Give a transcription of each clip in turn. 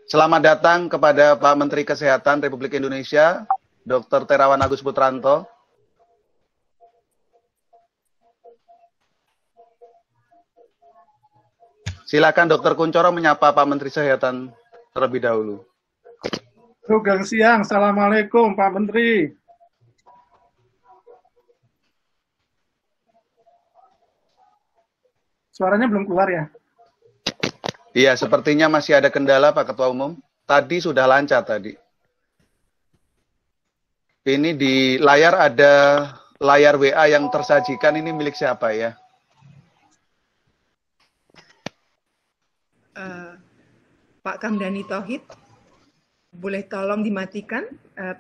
Selamat datang kepada Pak Menteri Kesehatan Republik Indonesia, Dr. Terawan Agus Putranto. Silakan Dr. Kunchoro menyapa Pak Menteri Kesehatan terlebih dahulu. Sugeng siang, Assalamualaikum Pak Menteri. Suaranya belum keluar ya? Iya, sepertinya masih ada kendala Pak Ketua Umum. Tadi sudah lancar tadi. Ini di layar ada layar WA yang tersajikan, ini milik siapa ya? Pak Kamdani Tauhid, boleh tolong dimatikan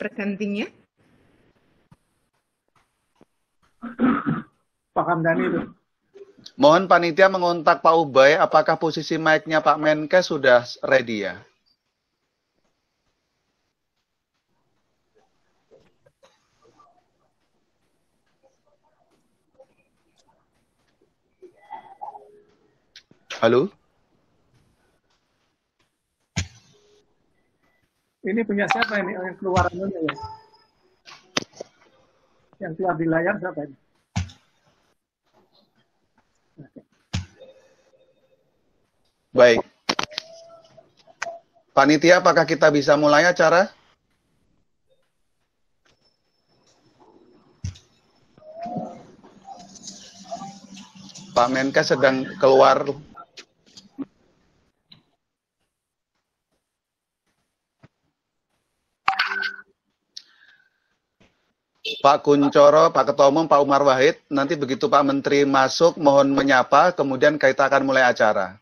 presentingnya? Pak Kamdani itu. Mohon panitia mengontak Pak Ubay, apakah posisi mic-nya Pak Menkes sudah ready ya? Halo? Ini punya siapa ini yang keluar ya? Yang keluar di layar siapa ini? Baik. Panitia, apakah kita bisa mulai acara? Pak Menkes sedang keluar. Pak Kunchoro, Pak Ketua Umum, Pak Umar Wahid, nanti begitu Pak Menteri masuk, mohon menyapa, kemudian kita akan mulai acara.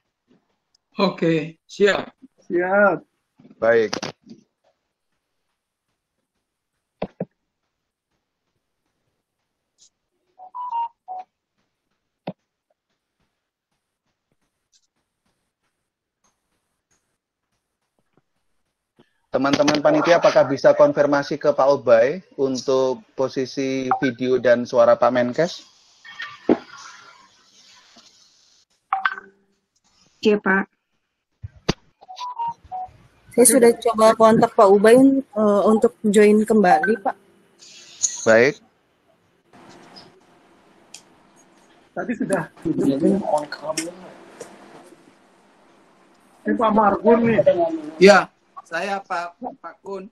Oke, siap. Siap. Baik. Teman-teman panitia, apakah bisa konfirmasi ke Pak Ubay untuk posisi video dan suara Pak Menkes? Oke, Pak. Saya sudah coba kontak Pak Ubay untuk join kembali, Pak. Baik. Tadi sudah. Ini Pak Margun nih. Ya, saya Pak Kun.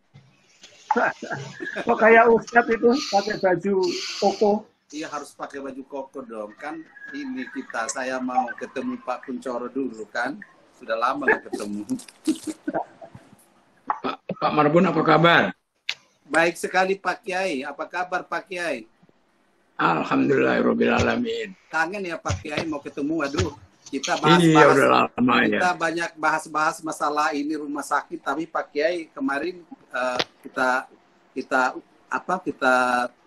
Kok kayak Ustadz itu pakai baju koko. Iya, harus pakai baju koko dong. Kan ini saya mau ketemu Pak Kunchoro dulu kan. Sudah lama nggak ketemu. Pak Marbun, apa kabar? Baik sekali Pak Kiai. Apa kabar Pak Kiai? Alhamdulillahirrahmanirrahim. Kangen ya Pak Kiai mau ketemu. Aduh, kita Iya, udah lama ya. Kita banyak bahas-bahas masalah ini rumah sakit. Tapi Pak Kiai kemarin kita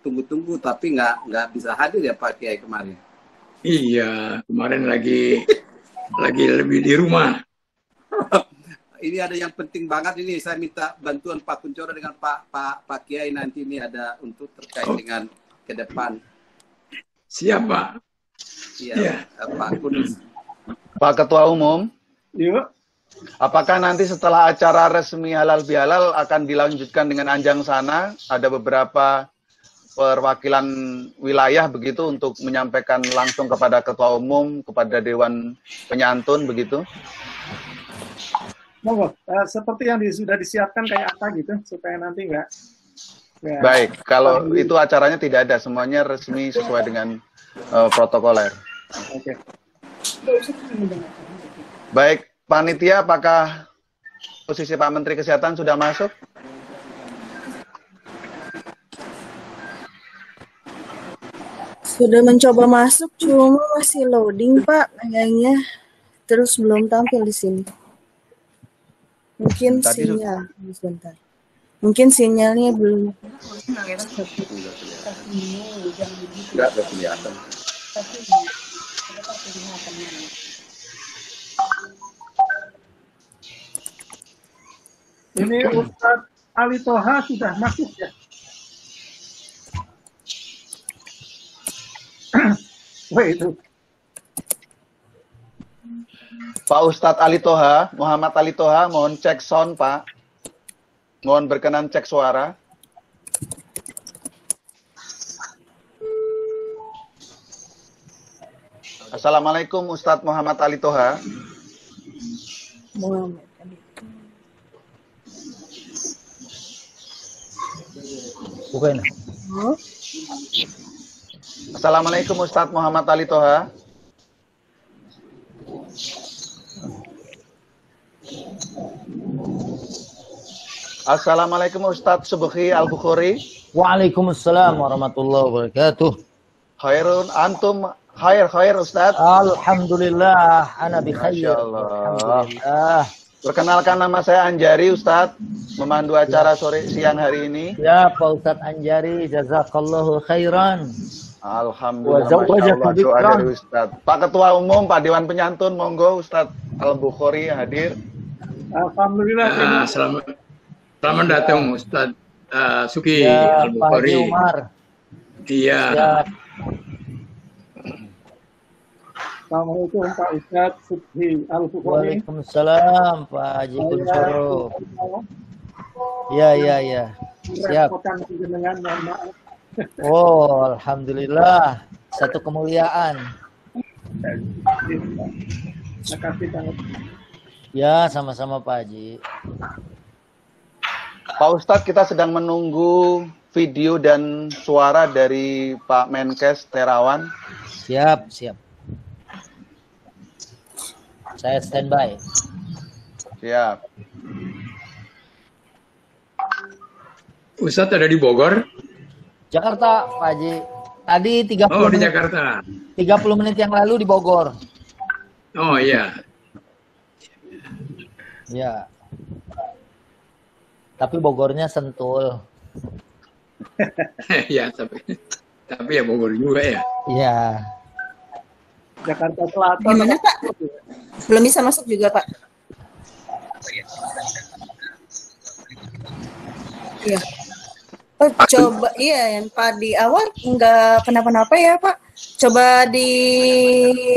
tunggu-tunggu tapi nggak bisa hadir ya Pak Kiai kemarin. Iya, kemarin lagi lebih di rumah. Ini ada yang penting banget ini, saya minta bantuan Pak Kunchoro dengan Pak Kiai nanti ini ada untuk terkait dengan ke depan. Siap, Pak. Iya, Pak Kun. Pak Ketua Umum. Yuk. Apakah nanti setelah acara resmi halal bihalal akan dilanjutkan dengan anjang sana? Ada beberapa perwakilan wilayah begitu untuk menyampaikan langsung kepada Ketua Umum, kepada Dewan Penyantun begitu? Monggo, seperti yang sudah disiapkan kayak apa gitu, supaya nanti nggak. Baik, kalau itu acaranya tidak ada, semuanya resmi sesuai dengan protokoler. Oke. Baik, panitia, apakah posisi Pak Menteri Kesehatan sudah masuk? Sudah mencoba masuk, cuma masih loading, Pak, kayaknya. Terus belum tampil di sini. Mungkin sinyal, sebentar. Mungkin sinyalnya belum. Nggak kelihatan. Ini Ustadz Ali Toha sudah masuk ya? Wah itu. Pak Ustadz Ali Toha, Muhammad Ali Toha, mohon cek sound, Pak. Mohon berkenan cek suara. Assalamualaikum Ustadz Muhammad Ali Toha. Muhammad. Bukan. Oh, Assalamualaikum Ustadz Muhammad Ali Toha. Assalamualaikum Ustadz Subhi Al-Bukhari. Waalaikumsalam warahmatullahi wabarakatuh. Khairun antum khair Ustadz. Alhamdulillah, ana bi khair. Masya Allah. Alhamdulillah. Perkenalkan, nama saya Anjari Ustadz, memandu acara sore siang hari ini. Ya Pak Ustadz Anjari, jazakallahu khairan. Alhamdulillah. Wa zawwajaka Masya Allah, doa bikran. dari Ustadz. Pak Ketua Umum, Pak Dewan Penyantun, monggo Ustadz Al-Bukhari hadir. Alhamdulillah. Selamat datang Ustadz Suki Ya Pak Haji Al-Bukhari. Umar. Iya. Ya, Assalamualaikum Pak Ustadz Subhi Al-Bukhari. Waalaikumsalam Pak Haji Kunsoro. Ya. Siap. Merepotkan dengan mohon maaf. Oh, alhamdulillah. Satu kemuliaan. Terima kasih banget. Ya, sama-sama Pak Haji. Pak Ustadz, kita sedang menunggu video dan suara dari Pak Menkes Terawan. Siap. Saya standby. Siap. Ustadz ada di Bogor? Jakarta, Pak Haji. Tadi 30 Oh, di menit, Jakarta. 30 menit yang lalu di Bogor. Oh iya. Ya. Tapi Bogornya Sentul. Ya, tapi ya Bogor juga ya. Iya. Jakarta Selatan. gimana Pak? Belum bisa masuk juga Pak. Iya. Oh, coba iya yang Pak di awal nggak kenapa-napa ya Pak. Coba diulang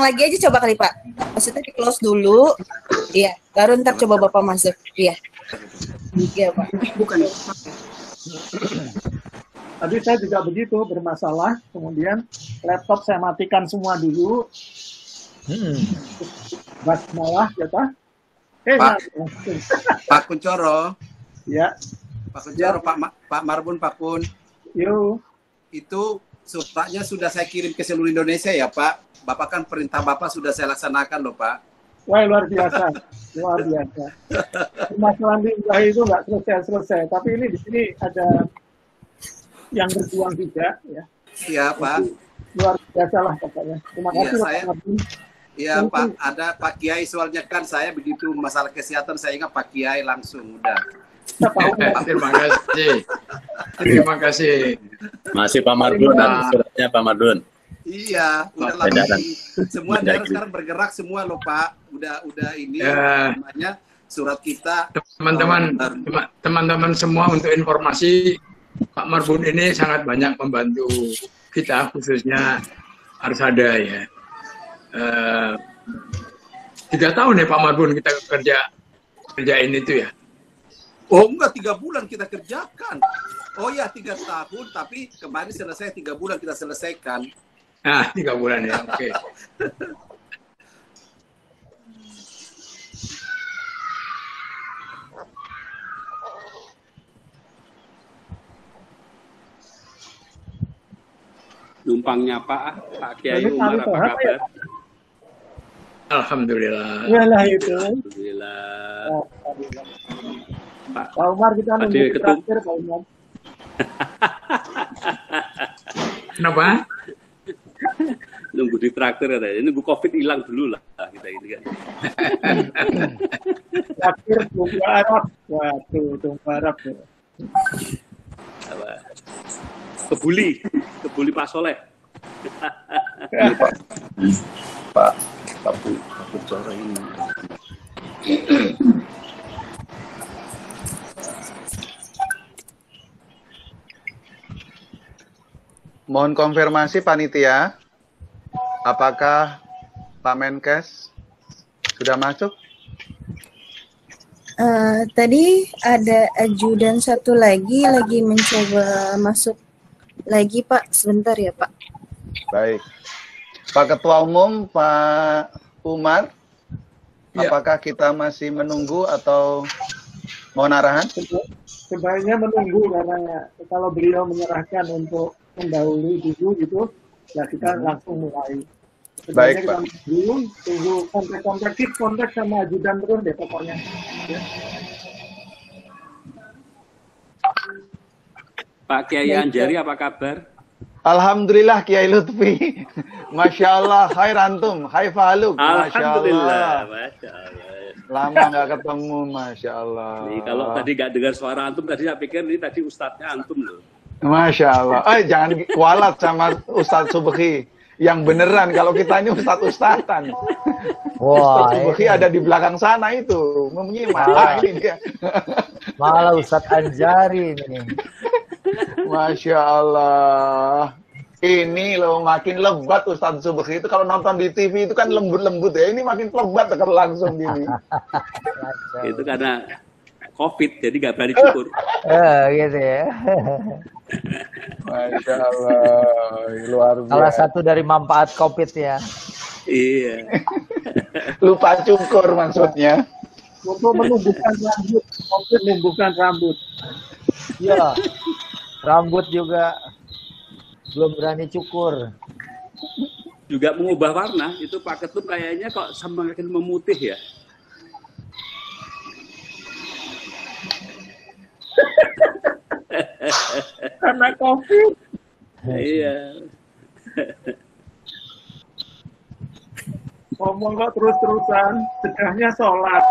lagi aja coba kali Pak. Maksudnya di close dulu. Iya, baru ntar coba Bapak masuk. Iya. Iya Pak. Tadi saya juga begitu bermasalah. Kemudian laptop saya matikan semua dulu. Basmalah ya Pak. Pak Kuncoro. Ya. Pak Kuncoro, Pak Marbun, Pak Kun. Yuk. Itu suratnya sudah saya kirim ke seluruh Indonesia ya Pak. Bapak kan perintah Bapak sudah saya laksanakan loh Pak. Wah, luar biasa. Luar biasa. Permasalahan di Ibrahim itu nggak selesai-selesai. Tapi ini di sini ada yang berjuang juga ya. Iya Pak. Luar biasa lah pokoknya. Terima Iya, kasih saya- Pak Marbun. Iya Pak, ada Pak Kiai soalnya kan saya begitu masalah kesehatan saya ingat Pak Kiai langsung udah. Terima kasih. Terima kasih. Masih Pak Mardun dan suratnya Pak Mardun. Iya, udah Pak Edaran. langsung semua daerah sekarang bergerak semua loh Pak. Udah ini Ya. namanya surat kita. Teman-teman semua untuk informasi, Pak Marbun ini sangat banyak membantu kita, khususnya Arsada ya. 3 tahun ya Pak Marbun kita kerjain itu ya. Oh enggak, 3 bulan kita kerjakan. Oh ya 3 tahun, tapi kemarin selesai 3 bulan kita selesaikan. Nah, 3 bulan ya, oke. Numpangnya Pak Kiai Jadi Umar kali apa Tuhan, kabar? Alhamdulillah. Yalah itu. Alhamdulillah. Pak Pak Umar kita Pak nunggu Dewi Ketum. terakhir Pak Umar. Kenapa? Nunggu di traktir katanya. Nunggu Covid hilang dulu lah kita ini kan. Terakhir tunggu Arab. Waduh, tunggu Arab. Ya. Apa? Kebuli Pak Soleh. Pak Kuncoro ini. Mohon konfirmasi panitia, apakah Pak Menkes Sudah masuk? Tadi ada ajudan satu lagi mencoba masuk lagi, Pak. Sebentar ya, Pak. Baik. Pak Ketua Umum, Pak Umar, apakah kita masih menunggu atau mohon arahan? Sebaiknya menunggu, karena kalau beliau menyerahkan untuk mendahului dulu gitu, ya kita langsung mulai. Baik, Sebaiknya Pak. kita tunggu kontak sama ajudan terus deh pokoknya. Ya. Pak Kiai Anjari, apa kabar? Alhamdulillah Kiai Lutfi. Masya Allah, hai Rantum, hai Faluk. Masya Alhamdulillah, Allah. Masya Allah. Lama nggak ketemu, Masya Allah. Nih, kalau tadi nggak dengar suara antum, tadi saya pikir ini tadi ustadznya antum loh. Masya Allah. Jangan kualat sama Ustadz Subhi. Yang beneran, kalau kita ini Ustadz-Ustadzan. Wah, Ustadz Subhi ada di belakang sana itu, menyimak. Ini dia. malah Ustadz Anjari ini. Masya Allah. Ini loh makin lebat Ustadz Subhi itu kalau nonton di TV itu kan lembut-lembut ya. Ini makin lebat kalau langsung gini. Itu karena COVID, jadi nggak berani cukur. Gitu ya. Masya Allah, luar biasa. Salah satu dari manfaat COVID ya. Iya. Lupa cukur maksudnya. Untuk menumbuhkan rambut, untuk menumbuhkan rambut. Iya. Rambut juga belum berani cukur. Juga mengubah warna, itu Pak Ketum kayaknya kok semakin memutih ya. Karena COVID. Iya. Ngomong kok terus-terusan, sedahnya sholat.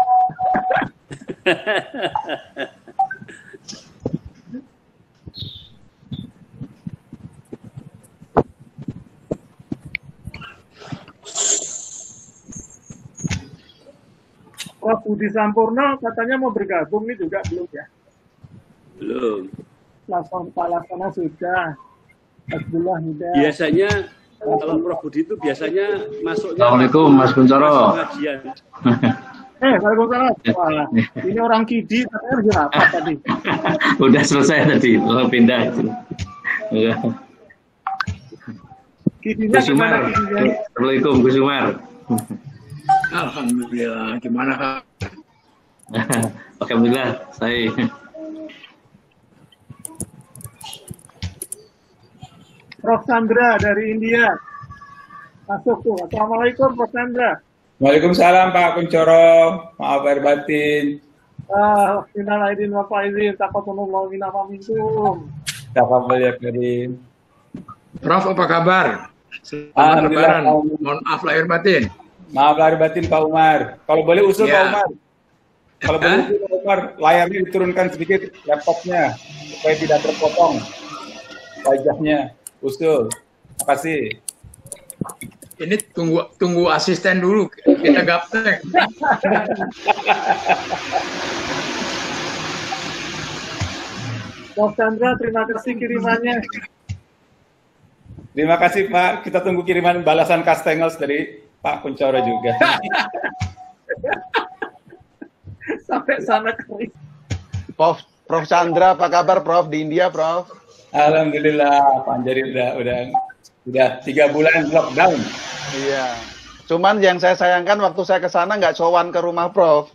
Prof. Budi Sampurno katanya mau bergabung nih juga belum ya? Belum. Langsung Palaksana sudah. Abdullah sudah. Biasanya kalau Prof Budi itu biasanya masuknya. Assalamualaikum Mas Kuncoro. Waalaikumsalam. Wah, ini orang Kidi, katanya apa tadi? Udah selesai tadi, pindah itu. Kidinya Gus Umar. gimana Kidinya? Assalamualaikum Gus Umar. Alhamdulillah, gimana Kak? Alhamdulillah, saya. Prof. Chandra dari India. Masuk tuh. Assalamualaikum Prof. Chandra. Waalaikumsalam Pak Kuncoro. Maaf lahir batin. Minal aidin wa faizin. Taqabbalallahu minna wa minkum. Taqabbal ya Karim. Prof, apa kabar? Selamat Lebaran. Mohon maaf lahir batin. Maaf lahir batin Pak Umar. Kalau boleh usul Pak Umar. Kalau boleh usul Pak Umar, layarnya diturunkan sedikit laptopnya supaya tidak terpotong wajahnya. Usul. Makasih. Ini tunggu asisten dulu, kita gaptek. Prof. Chandra, terima kasih kirimannya. Terima kasih Pak. Kita tunggu kiriman balasan Kastengels dari Pak Kuncoro juga. Sampai sana kering. Prof. Chandra, apa kabar Prof di India, Prof? Alhamdulillah, Pak Anjari udah 3 bulan lockdown. Iya. Cuman yang saya sayangkan waktu saya ke sana nggak sowan ke rumah Prof.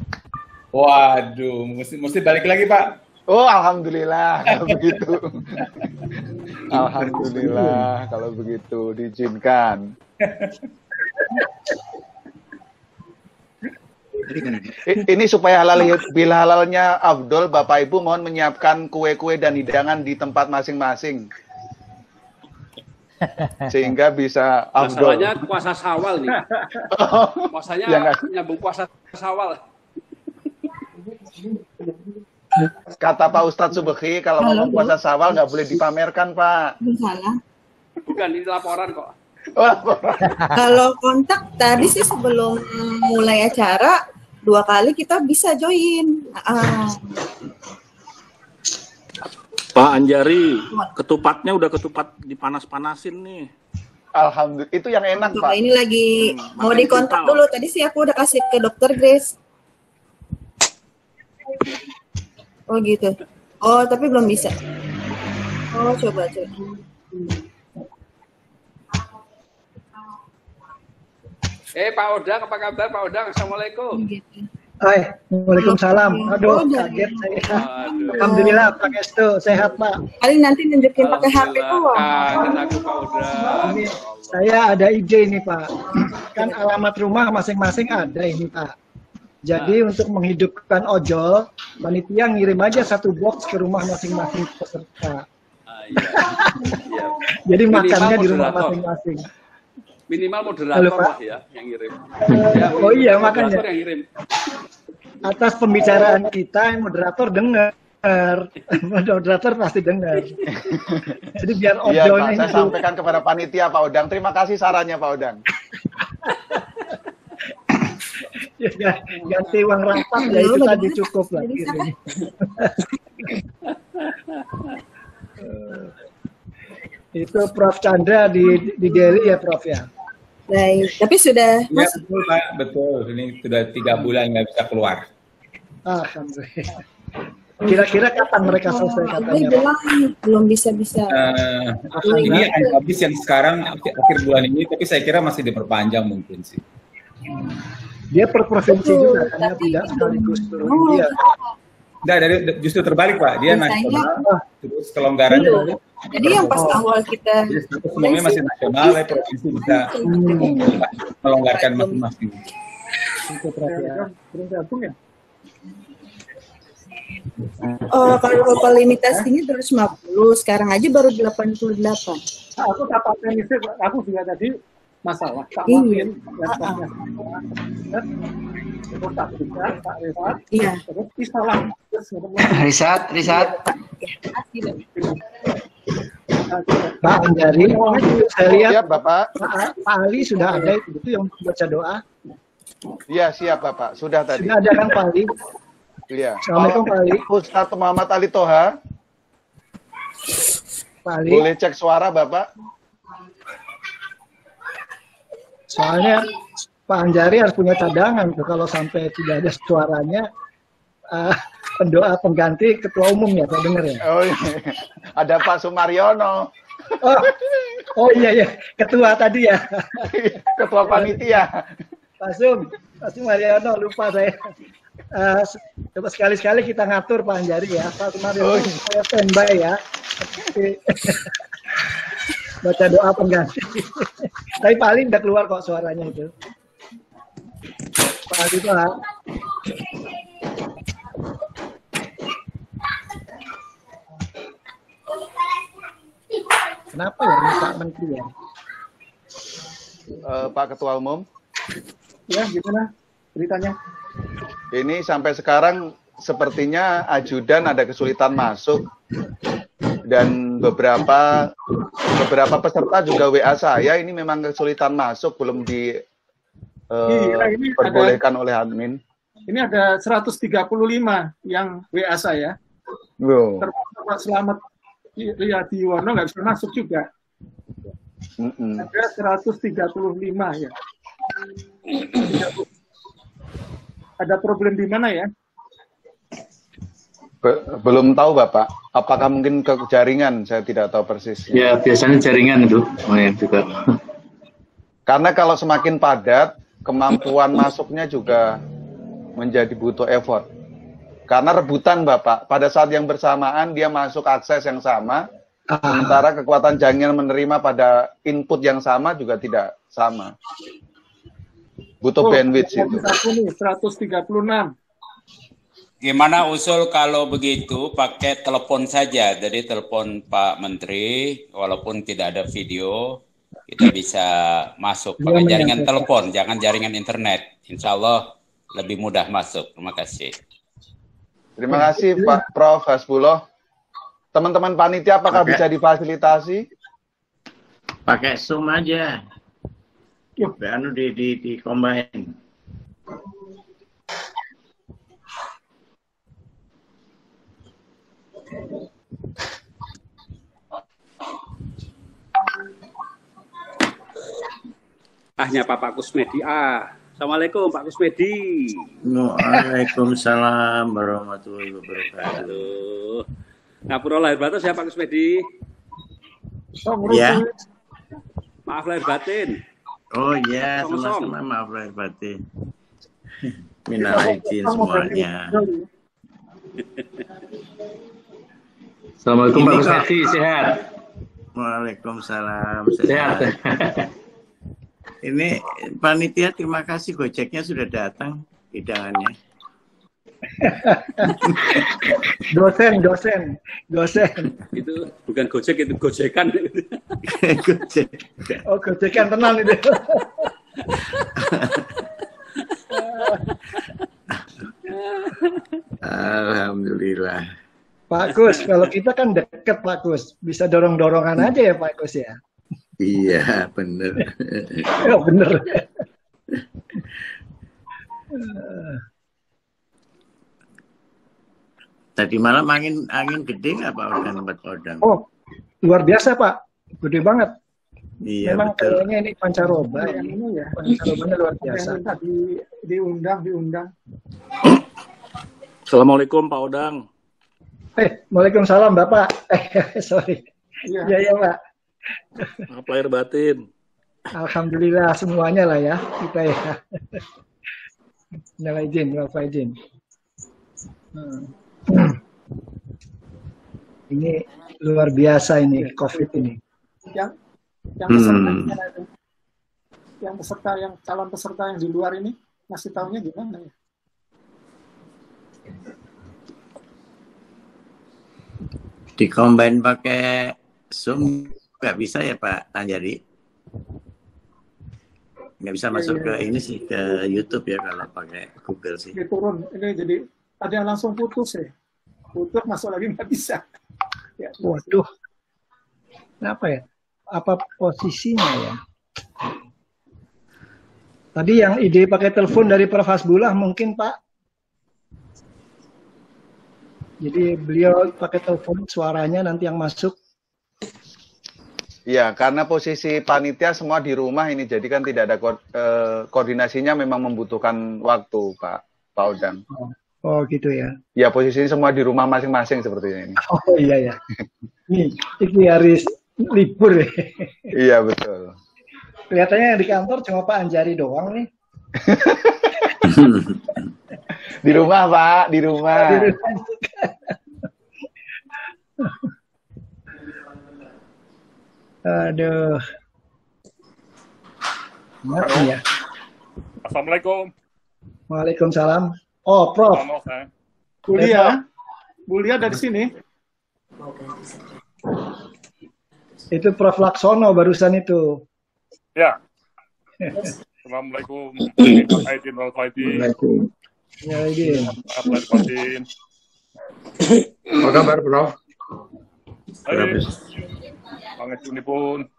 Waduh, mesti balik lagi Pak. Oh, alhamdulillah kalau begitu. Alhamdulillah kalau begitu diizinkan. Ini supaya halalnya Abdul, Bapak Ibu mohon menyiapkan kue-kue dan hidangan di tempat masing-masing. Sehingga bisa Abdul. Masalahnya puasa Syawal nih. Puasanya Ya, nyambung puasa Syawal. Kata Pak Ustadz Subhi, kalau mau puasa Syawal nggak boleh dipamerkan, Pak. Salah. Bukan, ini laporan kok. Kalau kontak tadi sih sebelum mulai acara 2 kali kita bisa join. Pak Anjari, ketupatnya udah ketupat dipanas-panasin nih. Alhamdulillah, itu yang enak, Pak. Ini lagi mau dikontak dulu. Tadi sih aku udah kasih ke dokter Grace. Oh gitu. Oh, tapi belum bisa. Oh, coba. Pak Odang, apa kabar Pak Odang? Assalamualaikum. Hai, Waalaikumsalam. Aduh, kaget saya. Alhamdulillah, Pak Estu, sehat Pak. Paling nanti nunjukin pakai HP doang. Ini saya ada ide ini Pak. Kan alamat rumah masing-masing ada ini Pak. Jadi untuk menghidupkan ojol, panitia ngirim aja satu box ke rumah masing-masing peserta. Jadi makannya di rumah masing-masing. Minimal moderator lah ya yang ngirim. Oh iya, makanya. Yang ngirim. Atas pembicaraan kita, moderator dengar. Moderator pasti dengar. Jadi biar ojolnya Pak, saya sampaikan kepada panitia Pak Odang. Terima kasih sarannya Pak Odang. Ya, ganti uang rapat ya itu tadi cukup lah. Itu Prof Chandra di Delhi ya Prof ya. Baik, tapi sudah ya, betul Pak, betul. Ini sudah 3 bulan nggak bisa keluar. Alhamdulillah. Kira-kira kapan mereka selesai katanya? Belum bisa. Ini habis yang sekarang akhir bulan ini, tapi saya kira masih diperpanjang mungkin sih. Dia per provinsi juga, karena tidak sekaligus turun dia. Justru terbalik Pak, dia nasional, terus kelonggarannya. Jadi yang pas awal kita semuanya masih nasional, provinsi bisa melonggarkan masing-masing. Oh, kalau limitasinya 250, sekarang aja baru 88. Aku dapat tenisnya, aku juga tadi masalah. Iya. Iya. Terus salah. Risat. Pak Anjari, saya lihat siap, Bapak. Pak Ali sudah ada itu yang baca doa. Iya, siap Bapak. Sudah tadi. Sudah ada kan Pak Ali? Iya. Assalamualaikum Pak Ali. Ustadz Muhammad Ali Toha. Pak Ali. Boleh cek suara Bapak? Soalnya Pak Anjari harus punya cadangan tuh kalau sampai tidak ada suaranya. Pendoa pengganti ketua umum ya, saya dengar ya. Oh iya. Ada Pak Sumaryono. Oh iya, ketua tadi ya. Ketua panitia. Pak Sumaryono, lupa saya. Coba sekali-sekali kita ngatur Pak Anjari ya. Pak Sumaryono, saya standby ya. Baca doa pengganti. Tapi Pak Ali udah keluar kok suaranya itu. Pak Ali Pak. Kenapa ya Pak Menteri ya? Pak Ketua Umum. Ya, gimana ceritanya? Ini sampai sekarang sepertinya ajudan ada kesulitan masuk dan beberapa peserta juga WA saya ini memang kesulitan masuk, belum diperbolehkan oleh admin. Ini ada 135 yang WA saya. Termasuk Pak Slamet Riyadi Warno nggak bisa masuk juga. Ada 135 ya. Ada problem di mana ya? Belum tahu Bapak. Apakah mungkin ke jaringan? Saya tidak tahu persis. Ya biasanya jaringan itu. Oh, ya, juga. Karena kalau semakin padat, kemampuan masuknya juga menjadi butuh effort. Karena rebutan Bapak, pada saat yang bersamaan dia masuk akses yang sama, sementara kekuatan jaringan menerima pada input yang sama juga tidak sama. Butuh bandwidth itu. 136. Gimana usul kalau begitu pakai telepon saja, jadi telepon Pak Menteri, walaupun tidak ada video, kita bisa masuk pakai jaringan telepon, jangan jaringan internet. Insya Allah lebih mudah masuk. Terima kasih. Terima kasih Pak Prof. Hasbullah. Teman-teman panitia apakah bisa difasilitasi? Pakai Zoom aja. Di combine. ahnya Pak Kusmedi. Assalamualaikum Pak Kusmedi. Waalaikumsalam warahmatullahi wabarakatuh. Ngapura lahir batin ya Pak Kusmedi. Ya. Maaf lahir batin. Oh iya, sama-sama maaf lahir batin. Minal aidin semuanya. Assalamualaikum Pak Kusmedi, sehat? Waalaikumsalam, sehat. Ini panitia terima kasih, Gojeknya sudah datang hidangannya. Dosen. Itu bukan Gojek, itu gojekan. Gojek. Oh, gojekan tenang itu. Alhamdulillah. Pak Kus, kalau kita kan deket Pak Kus, bisa dorong-dorongan aja ya Pak Kus ya. Iya, bener. Ya bener. Tadi malam angin gede nggak Pak Odang, tempat Pak Odang? Oh, luar biasa Pak, gede banget. Iya, memang betul. kayaknya ini pancaroba yang ini ya. Pancarobanya luar biasa. Diundang. Assalamualaikum Pak Odang. Waalaikumsalam Bapak. Sorry. Iya. Ya Pak. Maaf lahir batin. Alhamdulillah semuanya lah ya kita ya. Nalaidin, Wafaidin. Ini luar biasa ini COVID ini. Yang calon peserta yang di luar ini masih tahunya gimana ya? Dicombine pakai Zoom nggak bisa ya Pak Anjari? Nggak bisa masuk ke ini sih, ke YouTube ya kalau pakai Google sih. Ini turun, ini jadi ada yang langsung putus ya. Putus masuk lagi nggak bisa. Ya, Waduh. Kenapa ya? Apa posisinya ya? Tadi yang ide pakai telepon dari Prof. Hasbullah mungkin Pak. Jadi beliau pakai telepon, suaranya nanti yang masuk. Ya, karena posisi panitia semua di rumah ini, jadi kan tidak ada koordinasinya, memang membutuhkan waktu, Pak Odang. Oh gitu ya. Ya, posisinya semua di rumah masing-masing seperti ini. Oh iya ya. Ini hari libur ya. Iya, betul. Kelihatannya yang di kantor cuma Pak Anjari doang nih. Di rumah, Pak, di rumah. Aduh. Mati ya. Assalamualaikum. Waalaikumsalam. Oh, Prof. Bulia dari sini. Itu Prof. Laksono barusan itu. Ya. Assalamualaikum. Aidin wal faidin. Ya, Aidin. Apa kabar, Prof? Pangetunipun.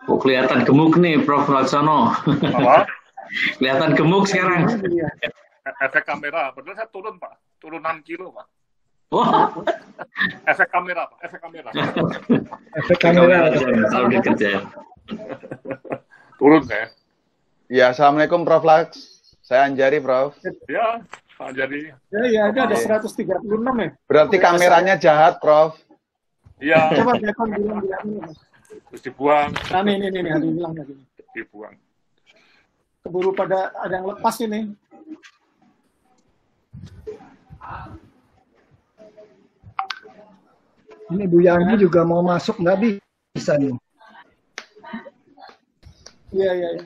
Oh, kelihatan gemuk nih, Prof. Laksono. Apa? Kelihatan gemuk sekarang. Efek kamera, padahal saya turun Pak, turun 6 kilo Pak. Wah. Efek kamera Pak, efek kamera. Efek kamera. Kalau dikerjain. Turun saya. Ya, Assalamualaikum Prof. Laks. Saya Anjari, Prof. Ya, Pak Anjari. Ya, ada 136 ya. Berarti kameranya jahat, Prof. Iya. Coba Dekon bilang ini. Terus dibuang. Nah, ini ada yang bilang lagi. Dibuang. Keburu pada ada yang lepas ini. Ini Bu Yani juga mau masuk, nggak bisa nih. Iya.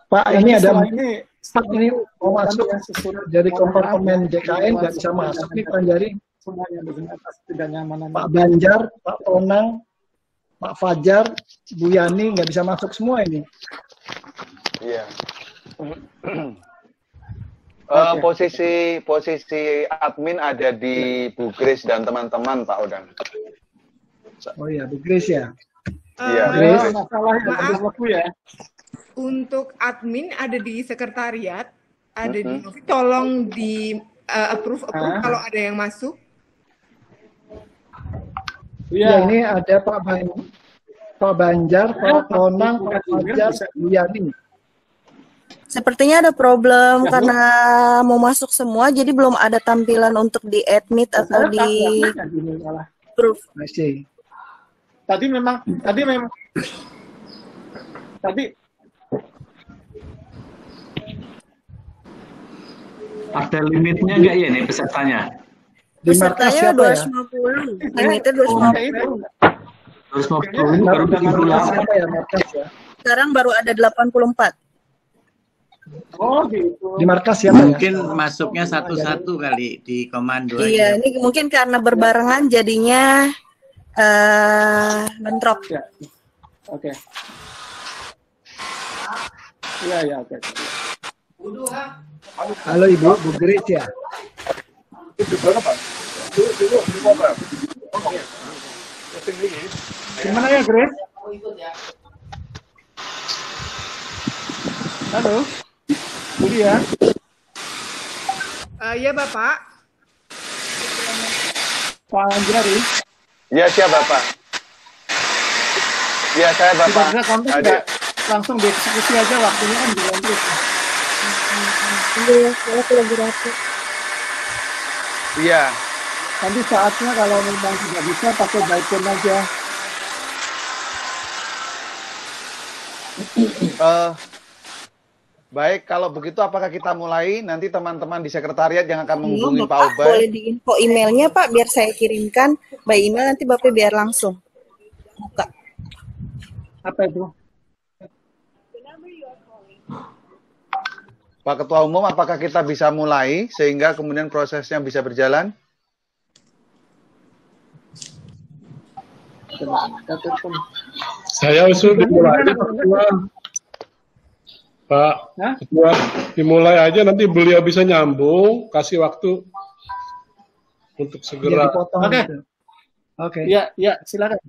Pak, ini ada ini mau masuk dari kompartemen JKN nggak bisa masuk nih Pak Anjari. Semuanya dengan atas tidak nyaman. Pak Banjar, Pak Tonang, Pak Fajar, Bu Yani nggak bisa masuk semua ini. Iya. Posisi admin ada di Bu Grace dan teman-teman, Pak Odang. Oh iya, Bu Grace ya. Iya. Maaf ya. Untuk admin ada di sekretariat, ada di tolong approve kalau ada yang masuk. Ya, ini ada Pak Banjar, Pak Tonang, Pak Fajar, Bu Yani. Sepertinya ada problem karena mau masuk semua, jadi belum ada tampilan untuk di-admit atau di-approve. Masih. Tadi Ada limitnya nggak ya nih pesertanya? Pesertanya 250, limitnya 250. 250 baru 17. Sekarang baru ada 84. Oh gitu. Di markas ya, mungkin masuknya satu-satu kali di komando. Iya, ini mungkin karena berbarengan jadinya bentrok. Ya. Oke. Iya, oke. Halo Ibu, Bu Grace ya. Gimana ya, Grace? Halo, Budi ya? Iya Bapak. Pak Anjari? Iya siap Bapak. Iya saya Bapak. Tidak bisa kontak nggak? Langsung dieksekusi aja, waktunya kan bulan terus. Iya, saya lagi rapi. Iya. Nanti saatnya kalau memang tidak bisa pakai by phone aja. Baik, kalau begitu apakah kita mulai? Nanti teman-teman di sekretariat yang akan menghubungi Pak Bapak Ubay. boleh diinfo emailnya Pak, biar saya kirimkan by email, nanti Bapak biar langsung buka. Apa itu? Pak Ketua Umum, apakah kita bisa mulai sehingga kemudian prosesnya bisa berjalan? Saya usul dimulai aja Pak Ketua. Pak Ketua, dimulai aja, nanti beliau bisa nyambung, kasih waktu untuk segera. Oke. Oke. Ya, silakan.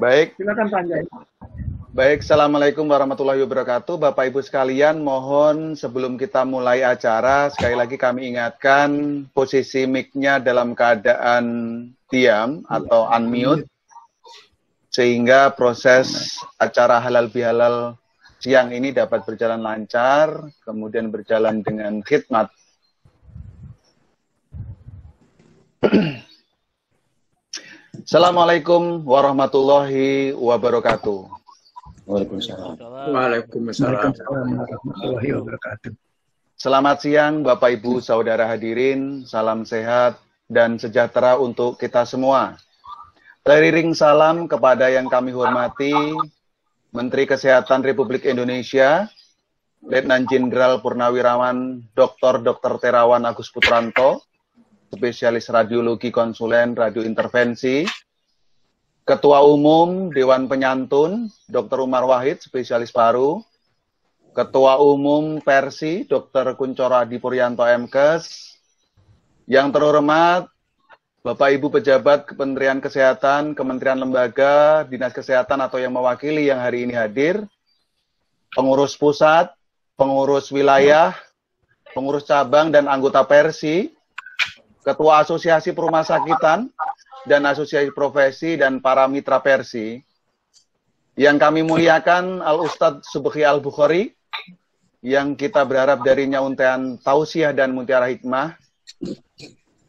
Baik. Silakan Panjai. Baik, Assalamualaikum warahmatullahi wabarakatuh. Bapak Ibu sekalian, mohon sebelum kita mulai acara, sekali lagi kami ingatkan posisi mic-nya dalam keadaan diam atau unmute, sehingga proses acara halal bihalal siang ini dapat berjalan lancar, kemudian berjalan dengan khidmat. Assalamualaikum warahmatullahi wabarakatuh. Waalaikumsalam. Waalaikumsalam warahmatullahi wabarakatuh. Selamat siang Bapak Ibu Saudara hadirin, salam sehat dan sejahtera untuk kita semua. Teriring salam kepada yang kami hormati Menteri Kesehatan Republik Indonesia, Letnan Jenderal Purnawirawan Dr. Terawan Agus Putranto, spesialis radiologi konsulen radiointervensi, Ketua Umum Dewan Penyantun, Dr. Umar Wahid, spesialis paru, Ketua Umum Persi, Dr. Kuncoro Adi Puryanto MKes, yang terhormat Bapak Ibu pejabat Kementerian Kesehatan, Kementerian Lembaga, Dinas Kesehatan atau yang mewakili yang hari ini hadir, pengurus pusat, pengurus wilayah, pengurus cabang dan anggota Persi, Ketua Asosiasi Perumah Sakitan, dan Asosiasi Profesi dan para mitra Persi, yang kami muliakan Al-Ustadz Subhi Al-Bukhari, yang kita berharap darinya untean tausiah dan mutiara hikmah,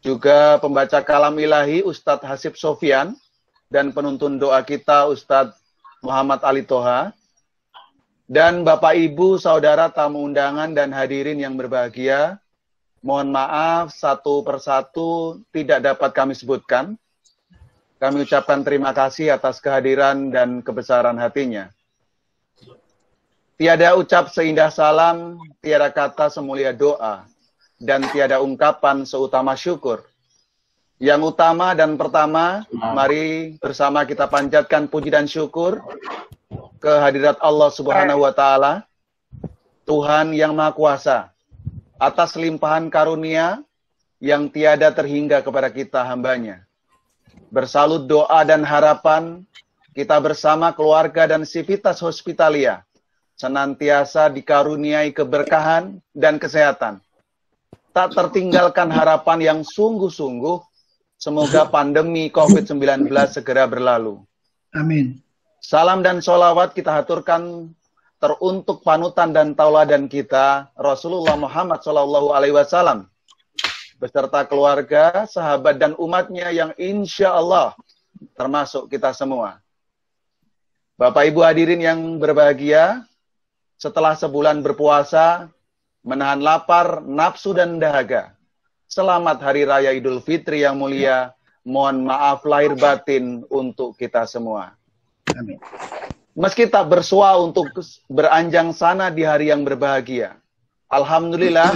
juga pembaca kalam ilahi Ustadz Hasib Sofyan, dan penuntun doa kita Ustadz Muhammad Ali Toha, dan Bapak Ibu Saudara tamu undangan dan hadirin yang berbahagia, mohon maaf satu persatu tidak dapat kami sebutkan. Kami ucapkan terima kasih atas kehadiran dan kebesaran hatinya. Tiada ucap seindah salam, tiada kata semulia doa, dan tiada ungkapan seutama syukur. Yang utama dan pertama, mari bersama kita panjatkan puji dan syukur kehadirat Allah Subhanahu wa Ta'ala, Tuhan yang Maha Kuasa, atas limpahan karunia yang tiada terhingga kepada kita hambanya. Bersalut doa dan harapan, kita bersama keluarga dan Civitas Hospitalia senantiasa dikaruniai keberkahan dan kesehatan. Tak tertinggalkan harapan yang sungguh-sungguh, semoga pandemi COVID-19 segera berlalu. Amin. Salam dan sholawat kita haturkan teruntuk panutan dan tauladan kita, Rasulullah Muhammad SAW, beserta keluarga, sahabat, dan umatnya yang insya Allah termasuk kita semua. Bapak Ibu hadirin yang berbahagia, setelah sebulan berpuasa, menahan lapar, nafsu, dan dahaga, selamat Hari Raya Idul Fitri yang mulia. Mohon maaf lahir batin untuk kita semua. Amin. Meski tak bersua untuk beranjang sana di hari yang berbahagia, alhamdulillah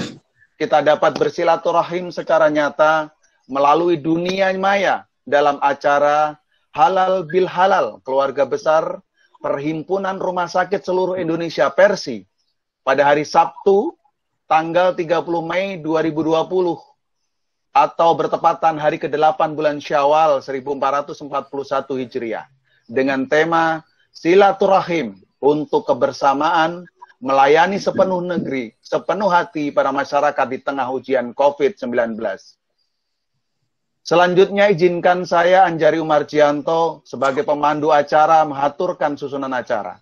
kita dapat bersilaturahim secara nyata melalui dunia maya dalam acara Halal Bil Halal Keluarga Besar Perhimpunan Rumah Sakit Seluruh Indonesia Persi pada hari Sabtu tanggal 30 Mei 2020 atau bertepatan hari ke-8 bulan Syawal 1441 Hijriah dengan tema Silaturahim untuk kebersamaan melayani sepenuh negeri, sepenuh hati para masyarakat di tengah ujian COVID-19. Selanjutnya izinkan saya Anjari Umarjianto sebagai pemandu acara mengaturkan susunan acara.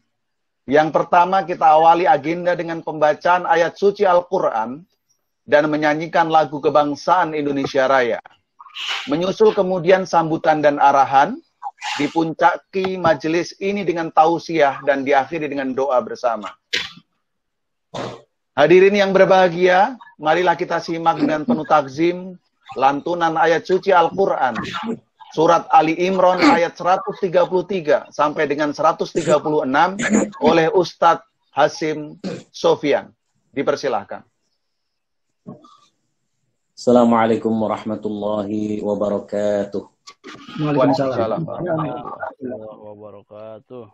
Yang pertama kita awali agenda dengan pembacaan ayat suci Al-Quran dan menyanyikan lagu kebangsaan Indonesia Raya. Menyusul kemudian sambutan dan arahan, dipuncaki majelis ini dengan tausiah dan diakhiri dengan doa bersama. Hadirin yang berbahagia, marilah kita simak dengan penuh takzim lantunan ayat suci Al-Quran surat Ali Imran ayat 133 sampai dengan 136 oleh Ustadz Hasim Sofyan. Dipersilahkan. Assalamualaikum warahmatullahi wabarakatuh. Waalaikumsalam warahmatullahi wabarakatuh.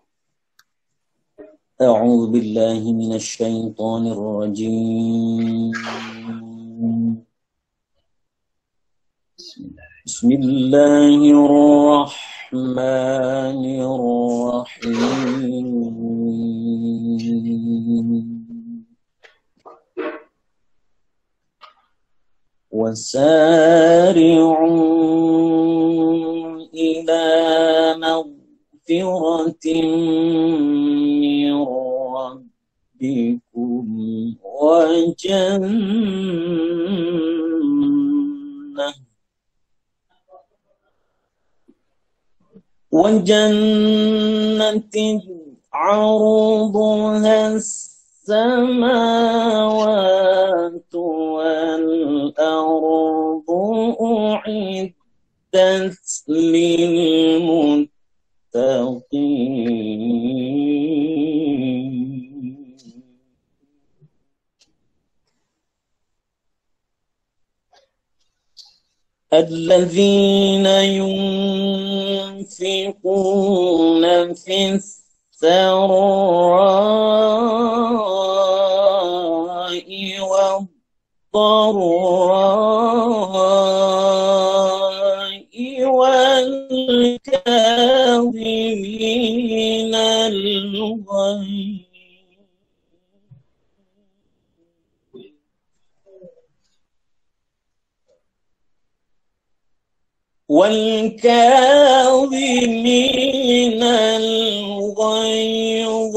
أعوذ بالله من الشيطان الرجيم. بسم الله الرحمن الرحيم. وسارعوا إلى مغفرة من ربكم وجنة عرضها السماوات والأرض أعدت للمتقين. الذين ينفقون في السراء والضراء والكاظمين الغيظ والكاظمين الغيظ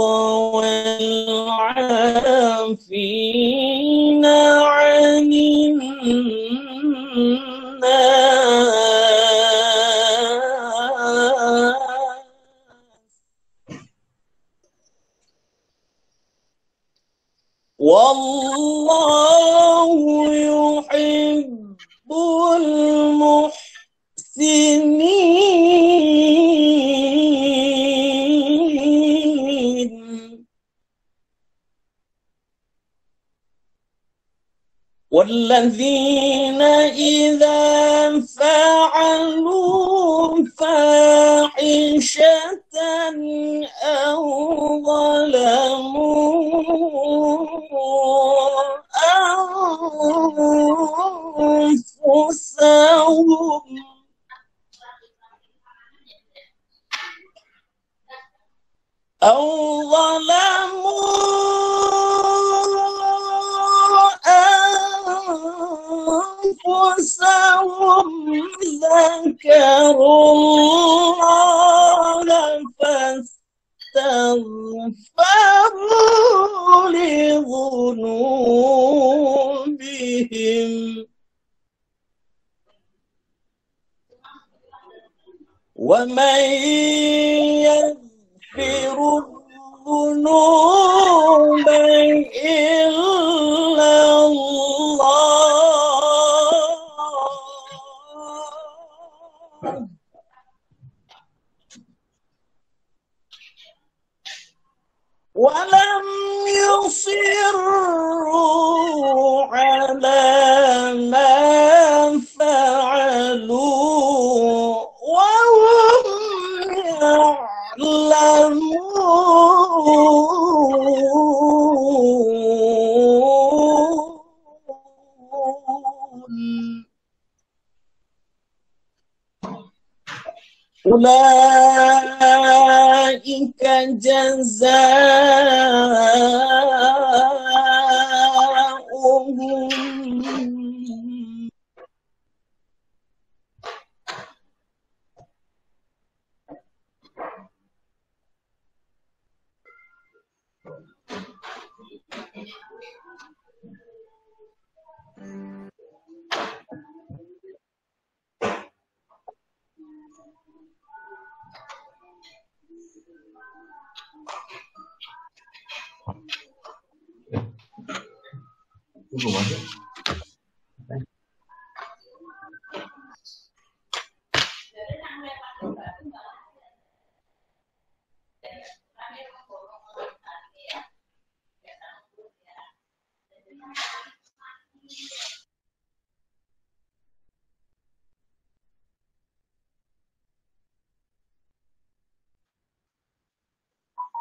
والعافين عن الناس والله يحب المحسنين. والذين إذا فعلوا فاحشة أو ظلموا أنفسهم أنفسهم ذكروا الله فاستغفروا لذنوبهم ومن يغفر الذنوب إلا الله ولم يصروا على ما فعلوا وهم يعلمون أولئك جزاؤهم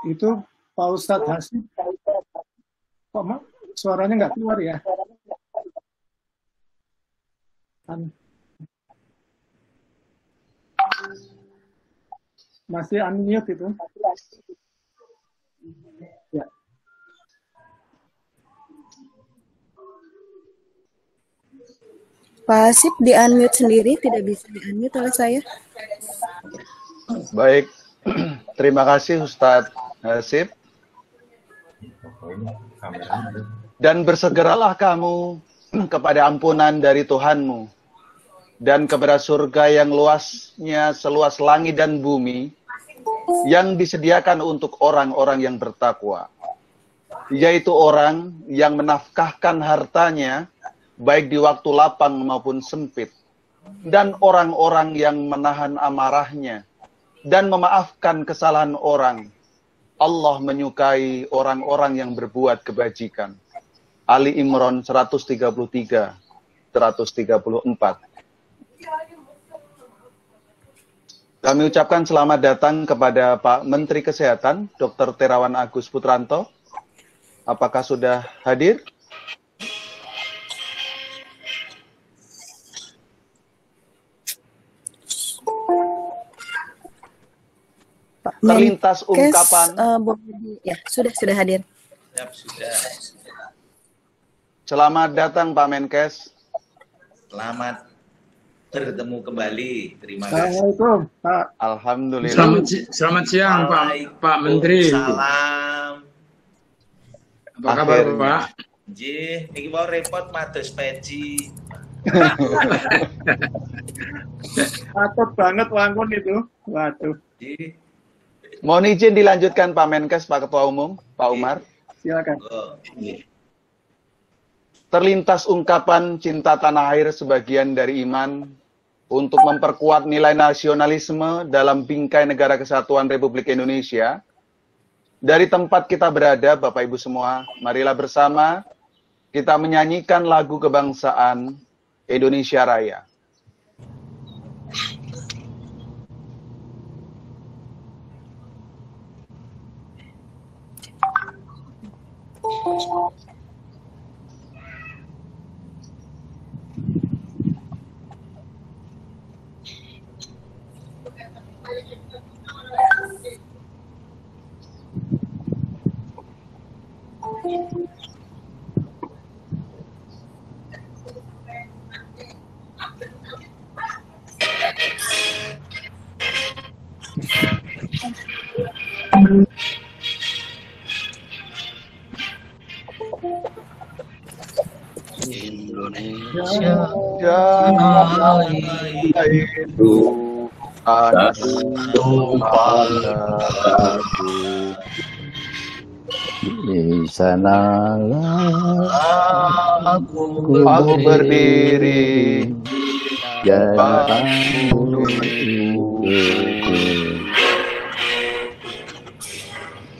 Itu Pak Ustadz Hasib. Kok suaranya nggak keluar ya? Masih unmute itu. Ya. Pak Hasib di-unmute sendiri, tidak bisa di-unmute oleh saya. Baik, terima kasih Ustadz Hasib. Dan bersegeralah kamu kepada ampunan dari Tuhanmu dan kepada surga yang luasnya seluas langit dan bumi yang disediakan untuk orang-orang yang bertakwa, yaitu orang yang menafkahkan hartanya baik di waktu lapang maupun sempit, dan orang-orang yang menahan amarahnya dan memaafkan kesalahan orang. Allah menyukai orang-orang yang berbuat kebajikan. Ali Imran 133, 134. Kami ucapkan selamat datang kepada Pak Menteri Kesehatan, Dr. Terawan Agus Putranto. Apakah sudah hadir? Terlintas ungkapan. Ya, sudah hadir. Siap, sudah. Selamat datang Pak Menkes. Selamat bertemu kembali. Terima kasih. Assalamualaikum, Pak. Alhamdulillah. Selamat siang Pak Menteri. Salam. Apa kabar Pak? Nggih, niki mau repot mados peci. Takut banget langkun itu. Waduh. Mohon izin dilanjutkan Pak Menkes, Pak Ketua Umum, Pak Umar. Silakan. Terlintas ungkapan cinta tanah air sebagian dari iman untuk memperkuat nilai nasionalisme dalam bingkai negara kesatuan Republik Indonesia. Dari tempat kita berada, Bapak Ibu semua, marilah bersama kita menyanyikan lagu kebangsaan Indonesia Raya. Indonesia itu satu padaku. Di sanalah aku berdiri jadi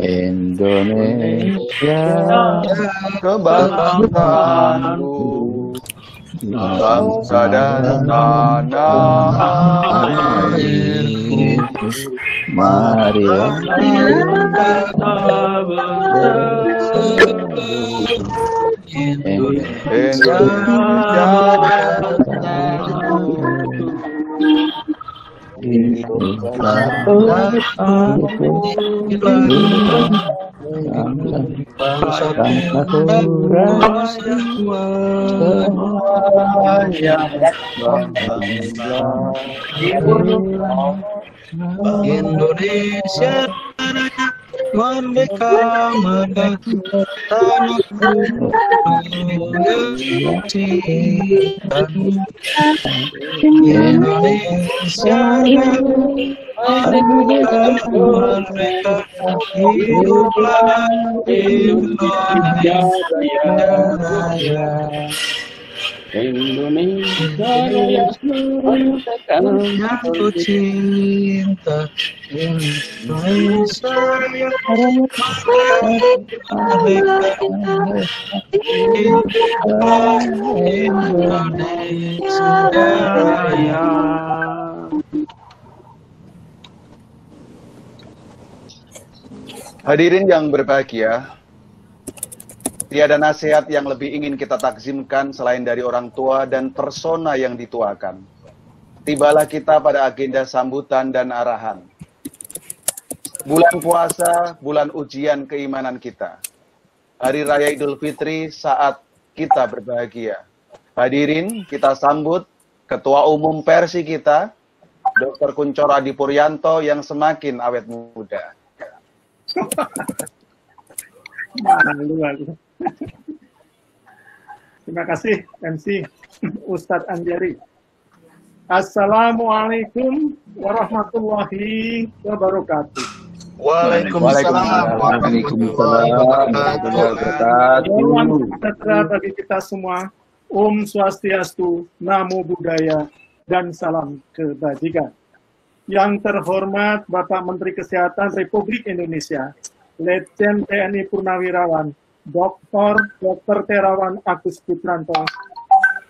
Indonesia kebanggaanku, bangsa dan tanah airku. Mari Indonesia merdeka tanahku Indonesia merdeka hiduplah Indonesia Raya. Indonesia jatuh cinta Indonesia Indonesia Raya. Hadirin yang berbahagia, tiada nasihat yang lebih ingin kita takzimkan selain dari orang tua dan persona yang dituakan. Tibalah kita pada agenda sambutan dan arahan. Bulan puasa, bulan ujian keimanan kita. Hari Raya Idul Fitri saat kita berbahagia. Hadirin, kita sambut Ketua Umum Persi kita, Dr. Kuncoro Adipuryanto yang semakin awet muda. Terima kasih MC Ustadz Anjari. Assalamualaikum warahmatullahi wabarakatuh. Waalaikumsalam warahmatullahi wabarakatuh. Salam sejahtera bagi kita semua. Om Swastiastu, Namo Buddhaya, dan salam kebajikan. Yang terhormat Bapak Menteri Kesehatan Republik Indonesia, Letjen TNI Purnawirawan, Dr. Terawan Agus Putranto,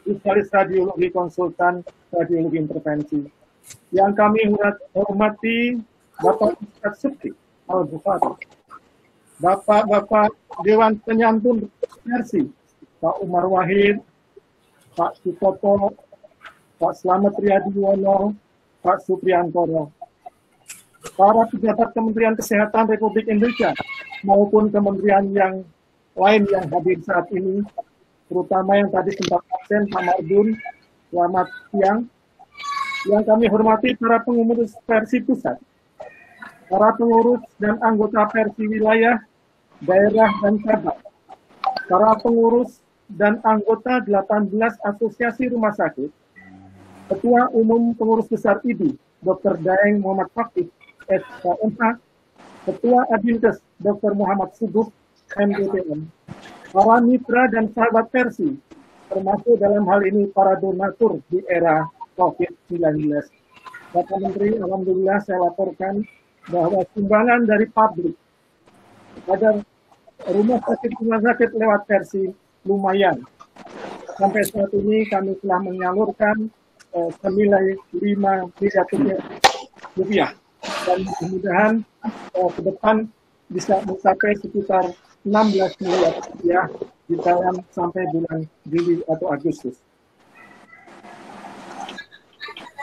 Spesialis Radiologi Konsultan Radiologi Intervensi. Yang kami hormati Bapak Ustadz Subki Al-Bukhari, Bapak Dewan Penyantun Persi, Pak Umar Wahid, Pak Sutopo, Pak Slamet Riyadiwono, Pak Supriyantoro, para pejabat Kementerian Kesehatan Republik Indonesia maupun kementerian yang lain yang hadir saat ini, terutama yang tadi sempat absen, Pak Marbun, selamat siang. Yang kami hormati para pengurus Persi Pusat, para pengurus dan anggota Persi wilayah, daerah, dan cabang, para pengurus dan anggota 18 asosiasi rumah sakit, Ketua Umum Pengurus Besar IDI, Dr. Daeng Muhammad Fakih, SKMH, Ketua Adindes, Dr. Muhammad Subuh, MDPM, para mitra dan sahabat Persi, termasuk dalam hal ini para donatur di era COVID-19. Bapak Menteri, alhamdulillah saya laporkan bahwa sumbangan dari publik pada rumah sakit lewat Persi lumayan. Sampai saat ini kami telah menyalurkan senilai 5 miliar rupiah, dan mudah-mudahan ke depan bisa mencapai sekitar 16 miliar rupiah di dalam sampai bulan Juli atau Agustus.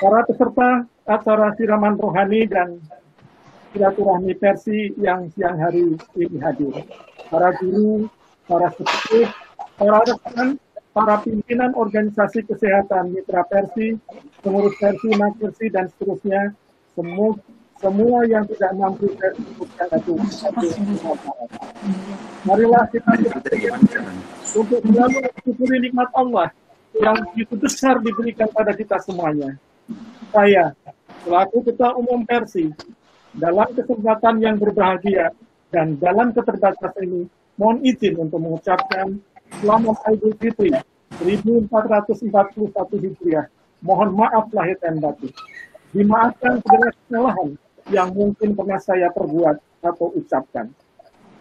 Para peserta acara siraman rohani dan silaturahmi Persi yang siang hari ini hadir, para guru, para sepuh, para rekan, para pimpinan organisasi kesehatan mitra Persi, pengurus Persi, Persi, dan seterusnya, semua yang tidak mampu saya sebutkan itu. Marilah kita untuk selalu mensyukuri nikmat Allah yang begitu besar diberikan pada kita semuanya. Saya, selaku Ketua Umum Persi, dalam kesempatan yang berbahagia dan dalam keterbatasan ini, mohon izin untuk mengucapkan Selamat Idul Fitri 1441 Hijriah. Mohon maaf lahir dan batin. Dimaafkan segala kesalahan yang mungkin pernah saya perbuat atau ucapkan.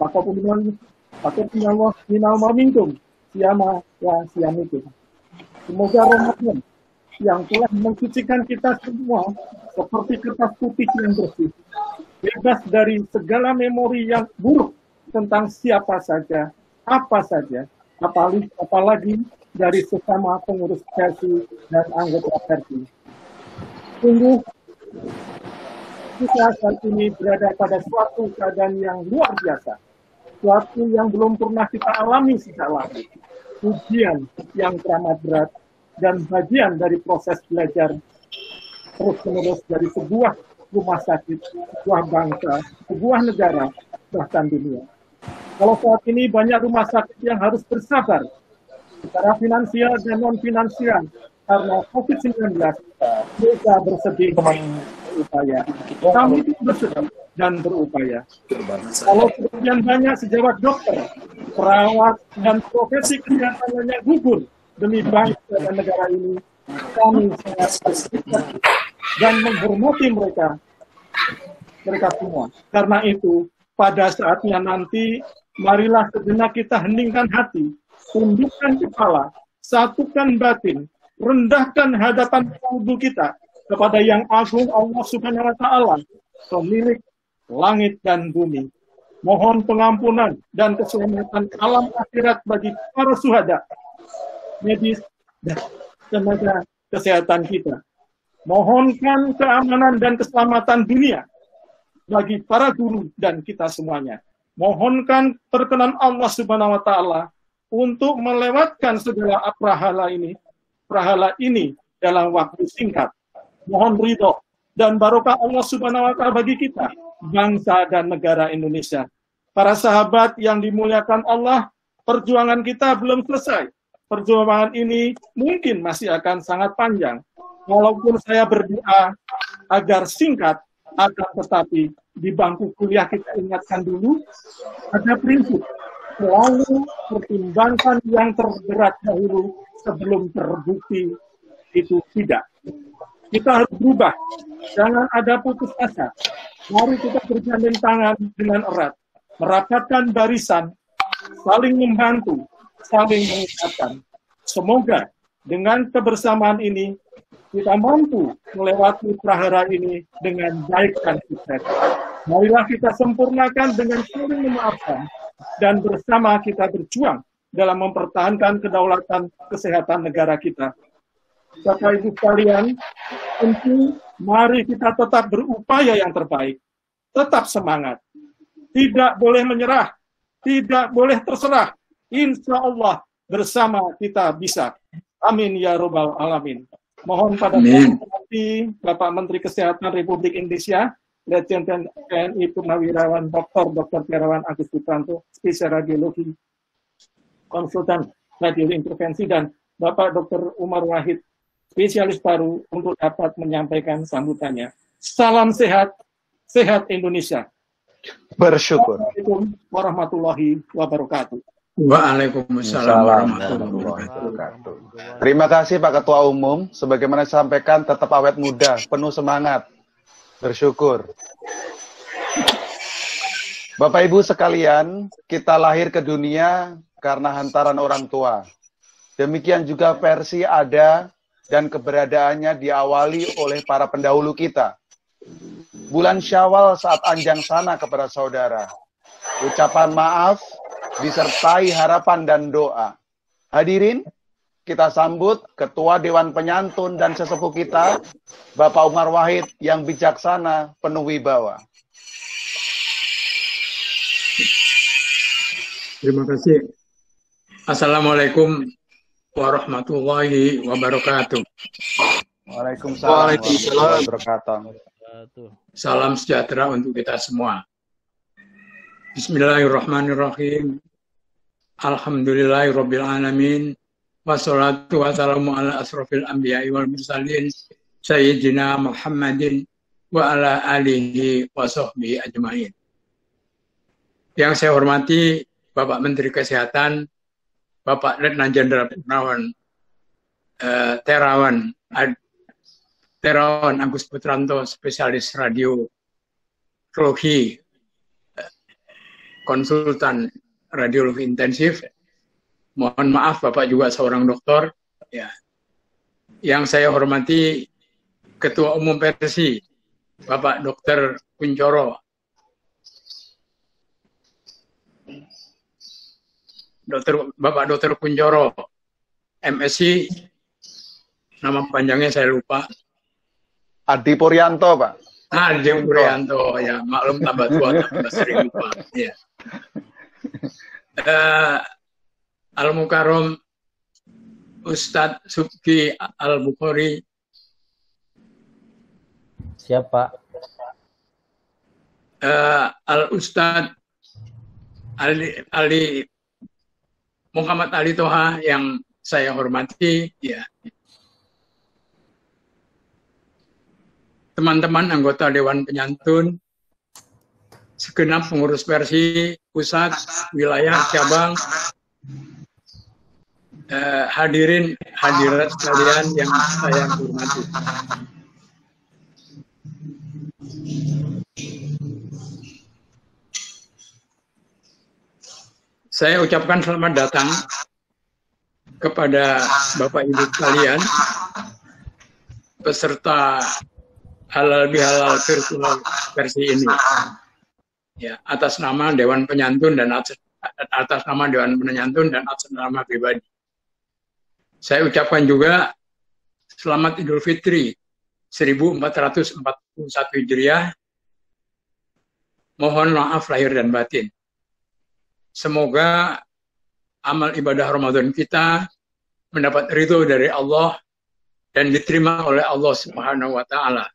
Pakailah minal maminkum, siyama wa siyamikum. Semoga Ramadan yang telah mensucikan kita semua seperti kertas putih yang bersih, bebas dari segala memori yang buruk tentang siapa saja, apa saja, apalagi dari sesama pengurus Persi dan anggota Persi. Sungguh, kita saat ini berada pada suatu keadaan yang luar biasa, suatu yang belum pernah kita alami sejak lama. Ujian yang teramat berat dan bagian dari proses belajar terus-menerus dari sebuah rumah sakit, sebuah bangsa, sebuah negara, bahkan dunia. Kalau saat ini banyak rumah sakit yang harus bersabar secara finansial dan non-finansial karena COVID-19, mereka bersedih berupaya. Kami itu bersedih dan berupaya. Kalau kemudian banyak sejawat dokter, perawat, dan profesi kesehatan lainnya gugur demi bangsa dan negara ini, kami sangat bersyukur dan menghormati mereka semua. Karena itu, pada saatnya nanti, marilah sejenak kita heningkan hati, tundukkan kepala, satukan batin, rendahkan hadapan tubuh kita kepada yang agung Allah Subhanahu wa Ta'ala, pemilik langit dan bumi. Mohon pengampunan dan keselamatan alam akhirat bagi para syuhada, medis, dan tenaga kesehatan kita. Mohonkan keamanan dan keselamatan dunia bagi para guru dan kita semuanya. Mohonkan perkenan Allah Subhanahu wa Ta'ala untuk melewatkan segala prahala ini dalam waktu singkat. Mohon ridho dan barokah Allah Subhanahu wa Ta'ala bagi kita, bangsa dan negara Indonesia. Para sahabat yang dimuliakan Allah, perjuangan kita belum selesai. Perjuangan ini mungkin masih akan sangat panjang. Walaupun saya berdoa agar singkat, akan tetapi di bangku kuliah kita ingatkan dulu, ada prinsip selalu pertimbangkan yang terberat dahulu sebelum terbukti itu tidak. Kita harus berubah, jangan ada putus asa. Mari kita bergandeng tangan dengan erat, merapatkan barisan, saling membantu, saling mengingatkan. Semoga dengan kebersamaan ini kita mampu melewati prahara ini dengan baik dan sukses. Marilah kita sempurnakan dengan saling memaafkan dan bersama kita berjuang dalam mempertahankan kedaulatan kesehatan negara kita. Bapak Ibu sekalian, tentu mari kita tetap berupaya yang terbaik, tetap semangat, tidak boleh menyerah, tidak boleh terserah. Insya Allah bersama kita bisa. Amin ya Rabbal Alamin. Mohon pada nanti Bapak Menteri Kesehatan Republik Indonesia, Letjen TNI Purnawirawan Dr. Terawan Agus Putranto, spesial radiologi, konsultan radiointervensi, dan Bapak Dr. Umar Wahid, spesialis paru, untuk dapat menyampaikan sambutannya. Salam sehat, sehat Indonesia. Bersyukur. Assalamualaikum warahmatullahi wabarakatuh. Waalaikumsalam warahmatullahi wabarakatuh. Terima kasih Pak Ketua Umum. Sebagaimana disampaikan, tetap awet muda, penuh semangat, bersyukur. Bapak Ibu sekalian, kita lahir ke dunia karena hantaran orang tua. Demikian juga Persi ada dan keberadaannya diawali oleh para pendahulu kita. Bulan Syawal saat anjang sana kepada saudara. Ucapan maaf disertai harapan dan doa. Hadirin, kita sambut Ketua Dewan Penyantun dan sesepuh kita, Bapak Umar Wahid yang bijaksana, penuh wibawa. Terima kasih. Assalamualaikum warahmatullahi wabarakatuh. Waalaikumsalam warahmatullahi wabarakatuh. Salam sejahtera untuk kita semua. Bismillahirrahmanirrahim. Alhamdulillahirabbil alamin. Wassalatu wassalamu ala asrofil anbiya'i wal mursalin sayyidina Muhammadin wa ala alihi wa sahbihi ajmain. Yang saya hormati Bapak Menteri Kesehatan, Bapak Letnan Jenderal Terawan Agus Putranto, spesialis radiologi, konsultan radiologi intensif. Mohon maaf, Bapak juga seorang dokter. Ya. Yang saya hormati Ketua Umum Persi, Bapak Dr. Kuncoro. Bapak Dr. Kuncoro, MSc, nama panjangnya saya lupa. Adi Puryanto, Pak. Adi Puryanto, ya maklum tambah tua, tambah sering lupa. Ya. Al-Mukarram Ustadz Subki Al-Bukhari. Siapa? Al-Ustadz Ali Muhammad Ali Toha yang saya hormati, ya. Teman-teman anggota Dewan Penyantun, segenap pengurus Persi, pusat, wilayah, cabang, hadirin, hadirat sekalian yang saya hormati. Saya ucapkan selamat datang kepada Bapak Ibu sekalian, peserta Halal Bihalal virtual versi ini. Ya, atas nama Dewan Penyantun dan atas nama Dewan Penyantun dan atas nama pribadi. Saya ucapkan juga selamat Idul Fitri 1441 Hijriah. Mohon maaf lahir dan batin. Semoga amal ibadah Ramadan kita mendapat ridho dari Allah dan diterima oleh Allah Subhanahu wa Ta'ala.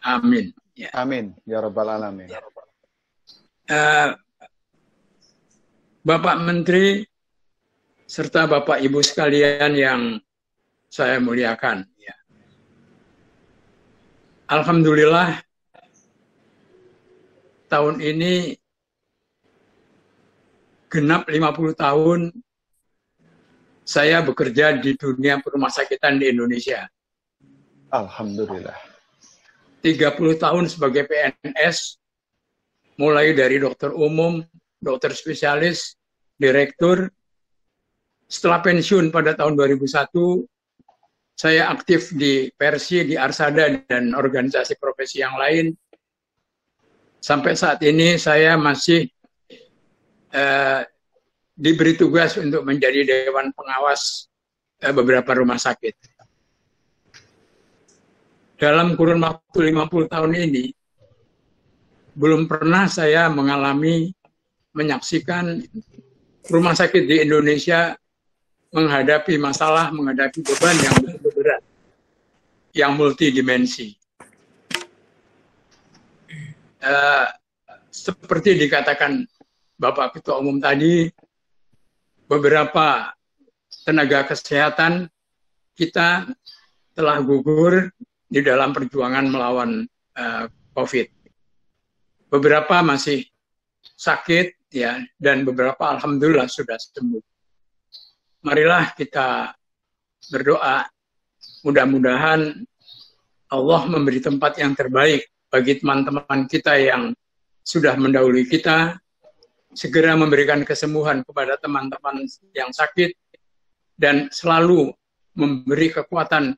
Amin. Ya. Amin. Ya Rabbal Alamin. Bapak Menteri serta Bapak Ibu sekalian yang saya muliakan. Ya. Alhamdulillah tahun ini genap 50 tahun saya bekerja di dunia perumahsakitan di Indonesia. Alhamdulillah. 30 tahun sebagai PNS, mulai dari dokter umum, dokter spesialis, direktur. Setelah pensiun pada tahun 2001, saya aktif di Persi, di Arsada, dan organisasi profesi yang lain. Sampai saat ini saya masih diberi tugas untuk menjadi Dewan Pengawas beberapa rumah sakit. Dalam kurun waktu 50 tahun ini, belum pernah saya menyaksikan rumah sakit di Indonesia menghadapi masalah, menghadapi beban yang begitu berat, yang multidimensi. Seperti dikatakan Bapak Ketua Umum tadi, beberapa tenaga kesehatan kita telah gugur di dalam perjuangan melawan COVID. Beberapa masih sakit, ya, dan beberapa alhamdulillah sudah sembuh. Marilah kita berdoa, mudah-mudahan Allah memberi tempat yang terbaik bagi teman-teman kita yang sudah mendahului kita, segera memberikan kesembuhan kepada teman-teman yang sakit, dan selalu memberi kekuatan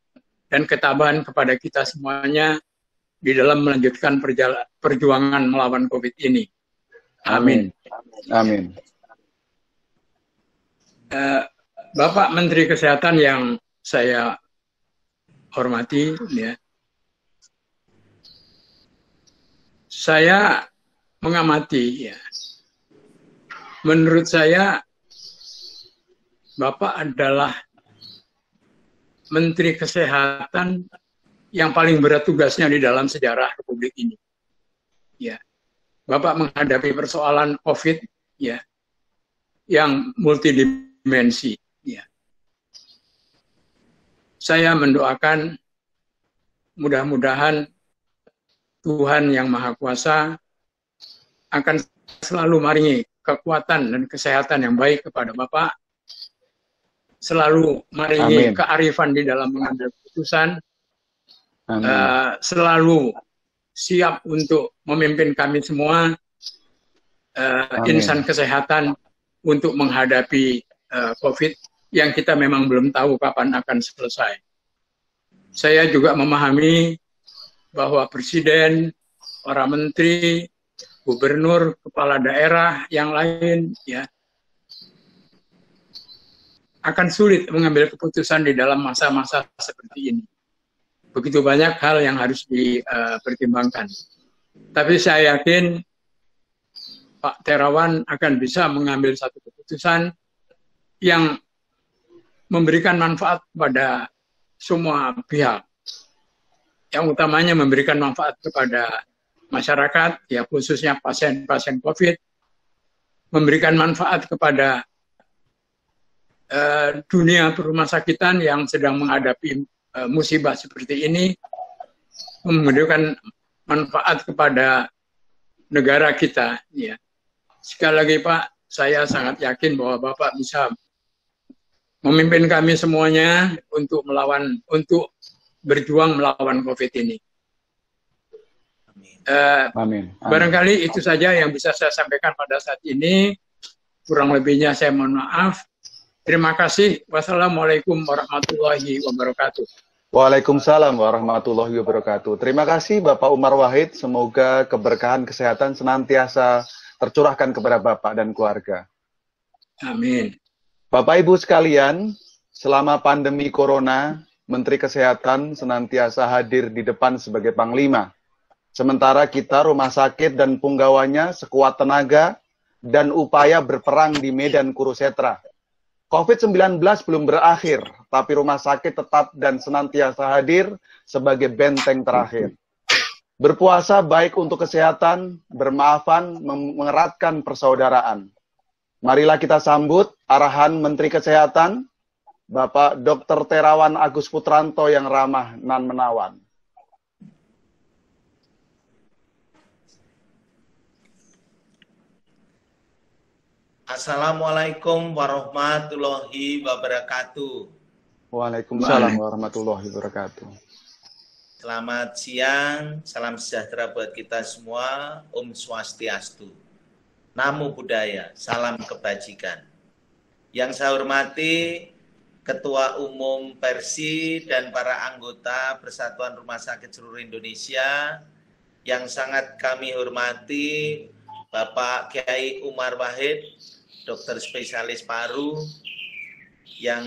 dan ketabahan kepada kita semuanya di dalam melanjutkan perjuangan melawan COVID ini. Amin. Amin. Bapak Menteri Kesehatan yang saya hormati, ya, saya mengamati, ya, menurut saya Bapak adalah Menteri Kesehatan yang paling berat tugasnya di dalam sejarah Republik ini. Ya, Bapak menghadapi persoalan COVID, ya, yang multidimensi. Ya. Saya mendoakan mudah-mudahan Tuhan yang Maha Kuasa akan selalu maringi kekuatan dan kesehatan yang baik kepada Bapak, selalu maringi kearifan di dalam mengambil keputusan, selalu siap untuk memimpin kami semua, insan kesehatan untuk menghadapi COVID yang kita memang belum tahu kapan akan selesai. Saya juga memahami bahwa Presiden, para menteri, gubernur, kepala daerah yang lain, ya, akan sulit mengambil keputusan di dalam masa-masa seperti ini. Begitu banyak hal yang harus dipertimbangkan. Tapi saya yakin Pak Terawan akan bisa mengambil satu keputusan yang memberikan manfaat pada semua pihak. Yang utamanya memberikan manfaat kepada masyarakat, ya khususnya pasien-pasien COVID, memberikan manfaat kepada dunia perumahsakitan yang sedang menghadapi musibah seperti ini, memberikan manfaat kepada negara kita. Ya. Sekali lagi Pak, saya sangat yakin bahwa Bapak bisa memimpin kami semuanya untuk berjuang melawan COVID ini. Amin. Barangkali itu saja yang bisa saya sampaikan pada saat ini. Kurang lebihnya saya mohon maaf. Terima kasih. Wassalamualaikum warahmatullahi wabarakatuh. Waalaikumsalam warahmatullahi wabarakatuh. Terima kasih Bapak Umar Wahid. Semoga keberkahan kesehatan senantiasa tercurahkan kepada Bapak dan keluarga. Amin. Bapak Ibu sekalian, selama pandemi Corona, Menteri Kesehatan senantiasa hadir di depan sebagai Panglima. Sementara kita rumah sakit dan punggawanya sekuat tenaga dan upaya berperang di medan Kurusetra. COVID-19 belum berakhir, tapi rumah sakit tetap dan senantiasa hadir sebagai benteng terakhir. Berpuasa baik untuk kesehatan, bermaafan, mengeratkan persaudaraan. Marilah kita sambut arahan Menteri Kesehatan, Bapak Dr. Terawan Agus Putranto yang ramah nan menawan. Assalamualaikum warahmatullahi wabarakatuh. Waalaikumsalam warahmatullahi wabarakatuh. Selamat siang, salam sejahtera buat kita semua. Om Swastiastu. Namo Buddhaya, salam kebajikan. Yang saya hormati Ketua Umum Persi dan para anggota Persatuan Rumah Sakit seluruh Indonesia, yang sangat kami hormati Bapak Kiai Umar Wahid, dokter spesialis paru, yang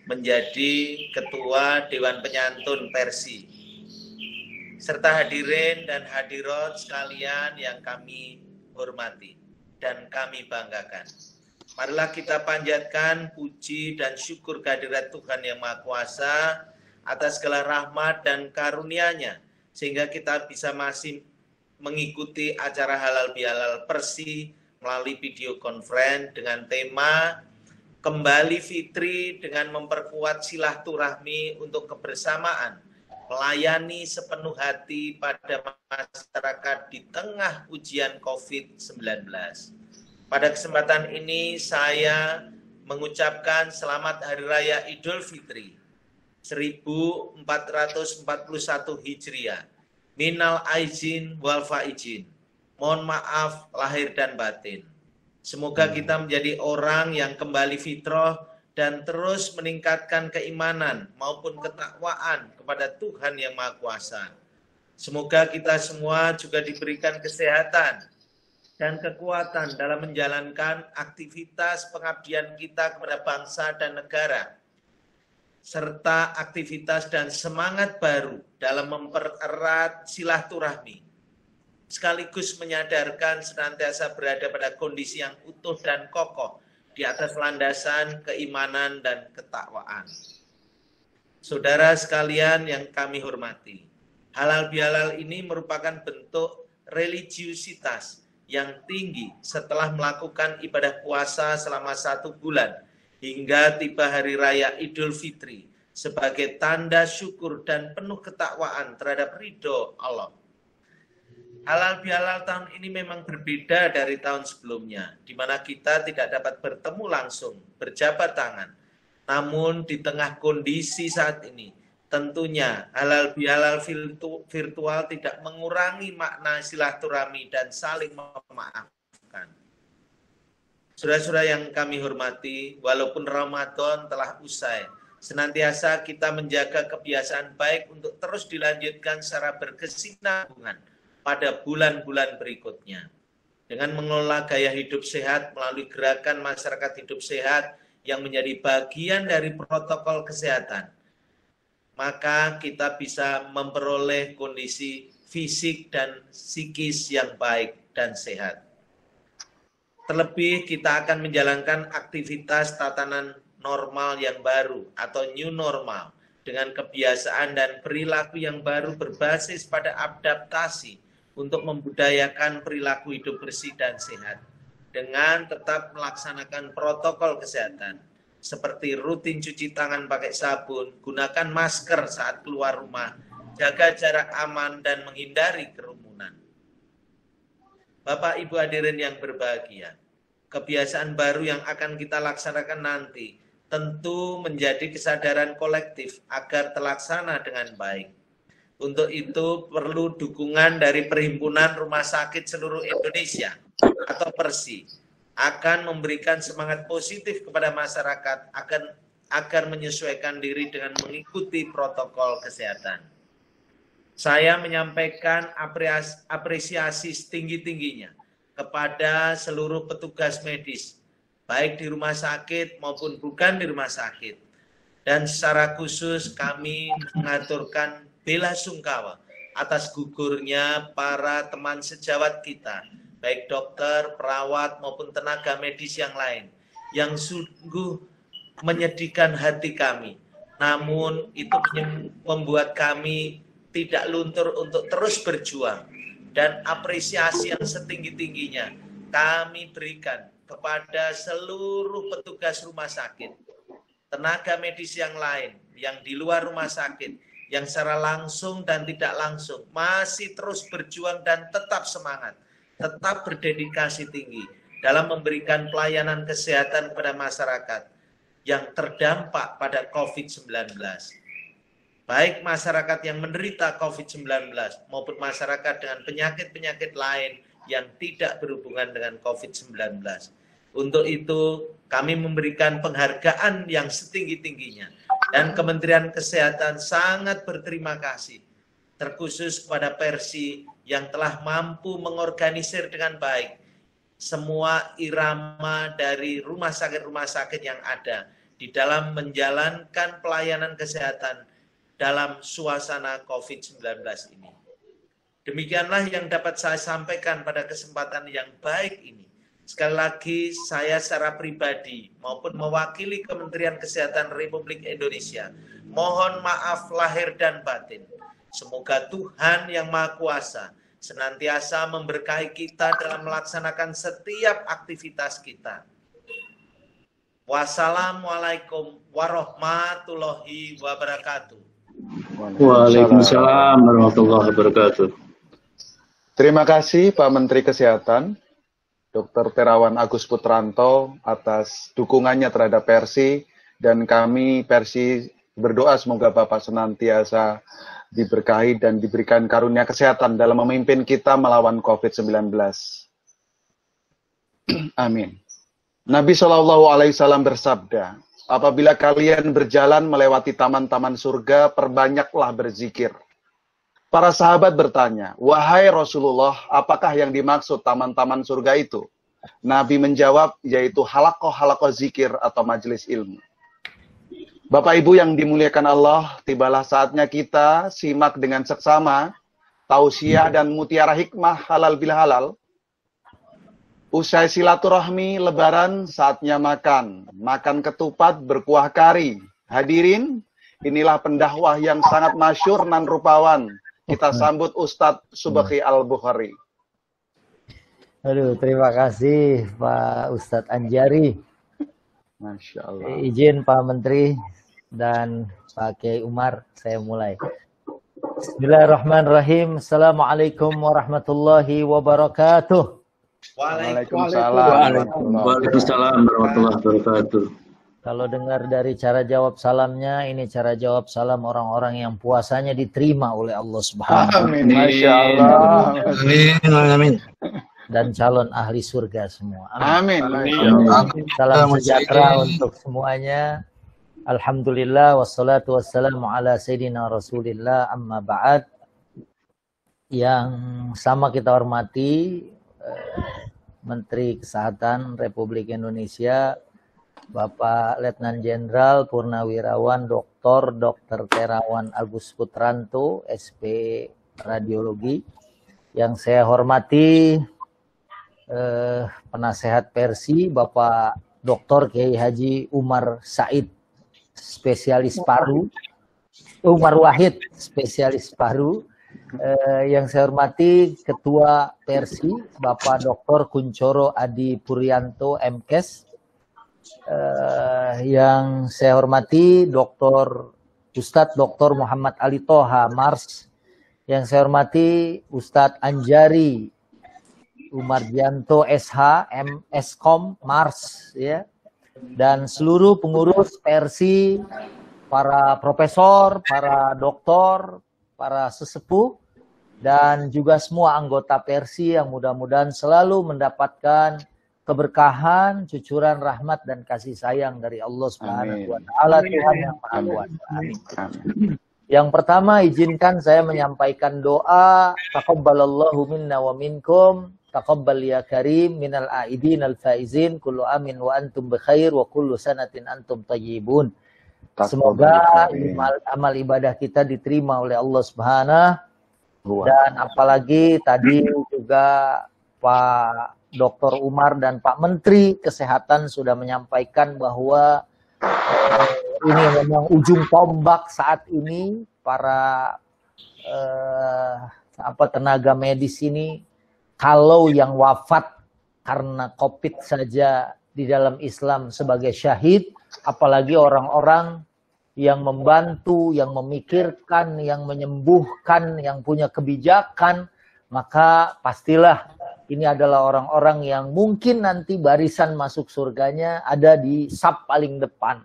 menjadi Ketua Dewan Penyantun Persi, serta hadirin dan hadirat sekalian yang kami hormati dan kami banggakan. Marilah kita panjatkan puji dan syukur kehadirat Tuhan Yang Maha Kuasa atas segala rahmat dan karunia-Nya, sehingga kita bisa masih mengikuti acara Halal Bihalal Persi melalui video conference dengan tema Kembali Fitri dengan memperkuat silaturahmi untuk kebersamaan, melayani sepenuh hati pada masyarakat di tengah ujian COVID-19. Pada kesempatan ini saya mengucapkan selamat Hari Raya Idul Fitri 1441 Hijriah. Minal aizin wal faizin. Mohon maaf lahir dan batin. Semoga kita menjadi orang yang kembali fitrah dan terus meningkatkan keimanan maupun ketakwaan kepada Tuhan Yang Maha Kuasa. Semoga kita semua juga diberikan kesehatan dan kekuatan dalam menjalankan aktivitas pengabdian kita kepada bangsa dan negara, serta aktivitas dan semangat baru dalam mempererat silaturahmi, sekaligus menyadarkan senantiasa berada pada kondisi yang utuh dan kokoh di atas landasan keimanan dan ketakwaan. Saudara sekalian yang kami hormati, halal bihalal ini merupakan bentuk religiusitas yang tinggi setelah melakukan ibadah puasa selama 1 bulan hingga tiba hari raya Idul Fitri sebagai tanda syukur dan penuh ketakwaan terhadap ridho Allah. Halal bihalal tahun ini memang berbeda dari tahun sebelumnya, di mana kita tidak dapat bertemu langsung, berjabat tangan. Namun di tengah kondisi saat ini, tentunya halal bihalal virtual tidak mengurangi makna silaturahmi dan saling memaafkan. Saudara-saudara yang kami hormati, walaupun Ramadan telah usai, senantiasa kita menjaga kebiasaan baik untuk terus dilanjutkan secara berkesinambungan pada bulan-bulan berikutnya. Dengan mengelola gaya hidup sehat melalui gerakan masyarakat hidup sehat yang menjadi bagian dari protokol kesehatan, maka kita bisa memperoleh kondisi fisik dan psikis yang baik dan sehat. Terlebih kita akan menjalankan aktivitas tatanan normal yang baru atau new normal dengan kebiasaan dan perilaku yang baru berbasis pada adaptasi untuk membudayakan perilaku hidup bersih dan sehat dengan tetap melaksanakan protokol kesehatan seperti rutin cuci tangan pakai sabun, gunakan masker saat keluar rumah, jaga jarak aman dan menghindari kerumunan. Bapak Ibu hadirin yang berbahagia, kebiasaan baru yang akan kita laksanakan nanti tentu menjadi kesadaran kolektif agar terlaksana dengan baik. Untuk itu perlu dukungan dari Perhimpunan Rumah Sakit Seluruh Indonesia atau PERSI akan memberikan semangat positif kepada masyarakat agar menyesuaikan diri dengan mengikuti protokol kesehatan. Saya menyampaikan apresiasi setinggi-tingginya kepada seluruh petugas medis, baik di rumah sakit maupun bukan di rumah sakit. Dan secara khusus kami mengaturkan bela sungkawa atas gugurnya para teman sejawat kita, baik dokter, perawat, maupun tenaga medis yang lain, yang sungguh menyedihkan hati kami. Namun itu membuat kami tidak luntur untuk terus berjuang. Dan apresiasi yang setinggi-tingginya kami berikan kepada seluruh petugas rumah sakit, tenaga medis yang lain, yang di luar rumah sakit, yang secara langsung dan tidak langsung masih terus berjuang dan tetap semangat, tetap berdedikasi tinggi dalam memberikan pelayanan kesehatan kepada masyarakat yang terdampak pada COVID-19. Baik masyarakat yang menderita COVID-19 maupun masyarakat dengan penyakit-penyakit lain yang tidak berhubungan dengan COVID-19. Untuk itu kami memberikan penghargaan yang setinggi-tingginya. Dan Kementerian Kesehatan sangat berterima kasih, terkhusus kepada PERSI yang telah mampu mengorganisir dengan baik semua irama dari rumah sakit yang ada di dalam menjalankan pelayanan kesehatan dalam suasana COVID-19 ini. Demikianlah yang dapat saya sampaikan pada kesempatan yang baik ini. Sekali lagi saya secara pribadi maupun mewakili Kementerian Kesehatan Republik Indonesia mohon maaf lahir dan batin. Semoga Tuhan yang Maha Kuasa senantiasa memberkahi kita dalam melaksanakan setiap aktivitas kita. Wassalamualaikum warahmatullahi wabarakatuh. Waalaikumsalam warahmatullahi wabarakatuh. Terima kasih Pak Menteri Kesehatan, Dr. Terawan Agus Putranto atas dukungannya terhadap PERSI, dan kami PERSI berdoa semoga Bapak senantiasa diberkahi dan diberikan karunia kesehatan dalam memimpin kita melawan COVID-19. Amin. Nabi SAW bersabda, apabila kalian berjalan melewati taman-taman surga, perbanyaklah berzikir. Para sahabat bertanya, wahai Rasulullah, apakah yang dimaksud taman-taman surga itu? Nabi menjawab, yaitu halakoh-halakoh zikir atau majelis ilmu. Bapak Ibu yang dimuliakan Allah, tibalah saatnya kita simak dengan seksama tausiah dan mutiara hikmah halal bil halal. Usai silaturahmi lebaran, saatnya makan ketupat berkuah kari. Hadirin, Inilah pendakwah yang sangat masyhur nan rupawan. Kita sambut Ustadz Subaki Al-Bukhari. Aduh, terima kasih Pak Ustadz Anjari. Masya Allah. Izin Pak Menteri dan Pak Kiai Umar, saya mulai. Bismillahirrahmanirrahim. Assalamualaikum warahmatullahi wabarakatuh. Waalaikumsalam. Waalaikumsalam warahmatullahi wabarakatuh. Kalau dengar dari cara jawab salamnya, ini cara jawab salam orang-orang yang puasanya diterima oleh Allah Subhanahu wa Ta'ala. Amin. Masya Allah. Amin. Dan calon ahli surga semua. Amin. Amin. Salam sejahtera untuk semuanya. Alhamdulillah wassalatu wassalamu ala sayyidina Rasulillah amma ba'd. Yang sama kita hormati Menteri Kesehatan Republik Indonesia Bapak Letnan Jenderal Purnawirawan Dr. Terawan Agus Putranto, SP Radiologi. Yang saya hormati penasehat Persi Bapak Dr. Kiai Haji Umar Said, spesialis paru. Umar Wahid, spesialis paru. Yang saya hormati Ketua Persi Bapak Dr. Kuncoro Adi Puryanto, MKes. Yang saya hormati Ustadz Dr. Muhammad Ali Toha, Mars. Yang saya hormati Ustadz Anjari Umarjanto SH, MSkom, Mars, ya. Dan seluruh pengurus Persi, para profesor, para doktor, para sesepuh, dan juga semua anggota Persi yang mudah-mudahan selalu mendapatkan keberkahan, cucuran rahmat dan kasih sayang dari Allah Subhanahu wa Ta'ala, Tuhan yang Maha Kuasa. Amin. Yang pertama, izinkan saya menyampaikan doa taqabbalallahu minna wa minkum, taqabbal ya karim minal aidin al faizin, kullu amin wa antum bikhair wa kullu sanatin antum tayyibun. Semoga amal ibadah kita diterima oleh Allah Subhanahu, dan apalagi tadi juga Pak Dr. Umar dan Pak Menteri Kesehatan sudah menyampaikan bahwa ini memang ujung tombak saat ini para tenaga medis ini. Kalau yang wafat karena COVID saja di dalam Islam sebagai syahid, apalagi orang-orang yang membantu, yang memikirkan, yang menyembuhkan, yang punya kebijakan, maka pastilah ini adalah orang-orang yang mungkin nanti barisan masuk surganya ada di saf paling depan.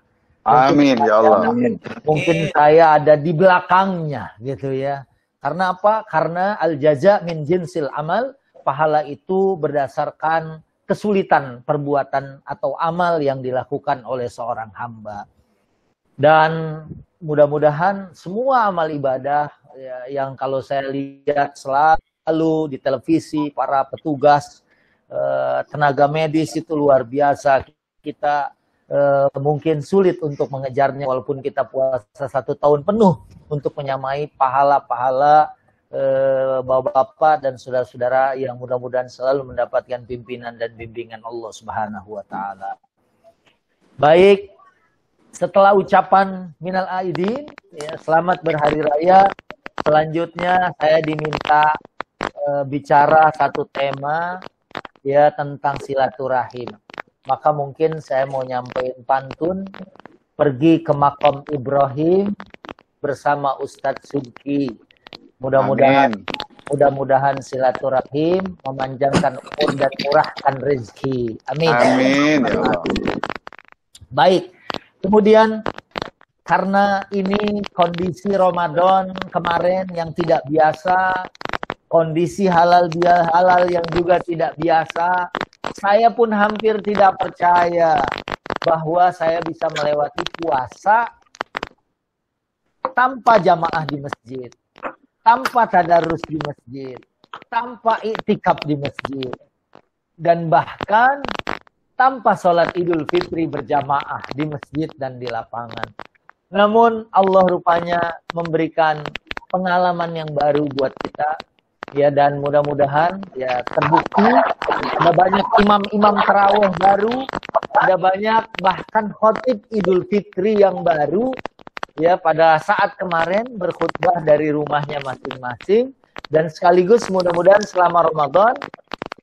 Amin ya Allah. Mungkin saya ada di belakangnya gitu ya. Karena apa? Karena al-jaza min jinsil amal, pahala itu berdasarkan kesulitan perbuatan atau amal yang dilakukan oleh seorang hamba. Dan mudah-mudahan semua amal ibadah ya, yang kalau saya lihat selalu di televisi, para petugas, tenaga medis itu luar biasa. Kita mungkin sulit untuk mengejarnya walaupun kita puasa 1 tahun penuh untuk menyamai pahala-pahala bapak-bapak dan saudara-saudara yang mudah-mudahan selalu mendapatkan pimpinan dan bimbingan Allah Subhanahu wa Ta'ala. Baik, setelah ucapan minal aidin, ya, selamat berhari raya. Selanjutnya saya diminta bicara satu tema ya tentang silaturahim. Maka mungkin saya mau nyampein pantun, pergi ke makam Ibrahim bersama Ustadz Subki. Mudah-mudahan silaturahim memanjangkan umur dan murahkan rezeki. Amin. Amin ya Allah. Baik. Kemudian karena ini kondisi Ramadan kemarin yang tidak biasa, kondisi halal yang juga tidak biasa, saya pun hampir tidak percaya bahwa saya bisa melewati puasa tanpa jamaah di masjid, tanpa tadarus di masjid, tanpa iktikaf di masjid, dan bahkan tanpa sholat Idul Fitri berjamaah di masjid dan di lapangan. Namun Allah rupanya memberikan pengalaman yang baru buat kita, ya, dan mudah-mudahan ya terbukti ada banyak imam-imam tarawih baru, ada banyak bahkan khotib Idul Fitri yang baru, ya pada saat kemarin berkhutbah dari rumahnya masing-masing, dan sekaligus mudah-mudahan selama Ramadan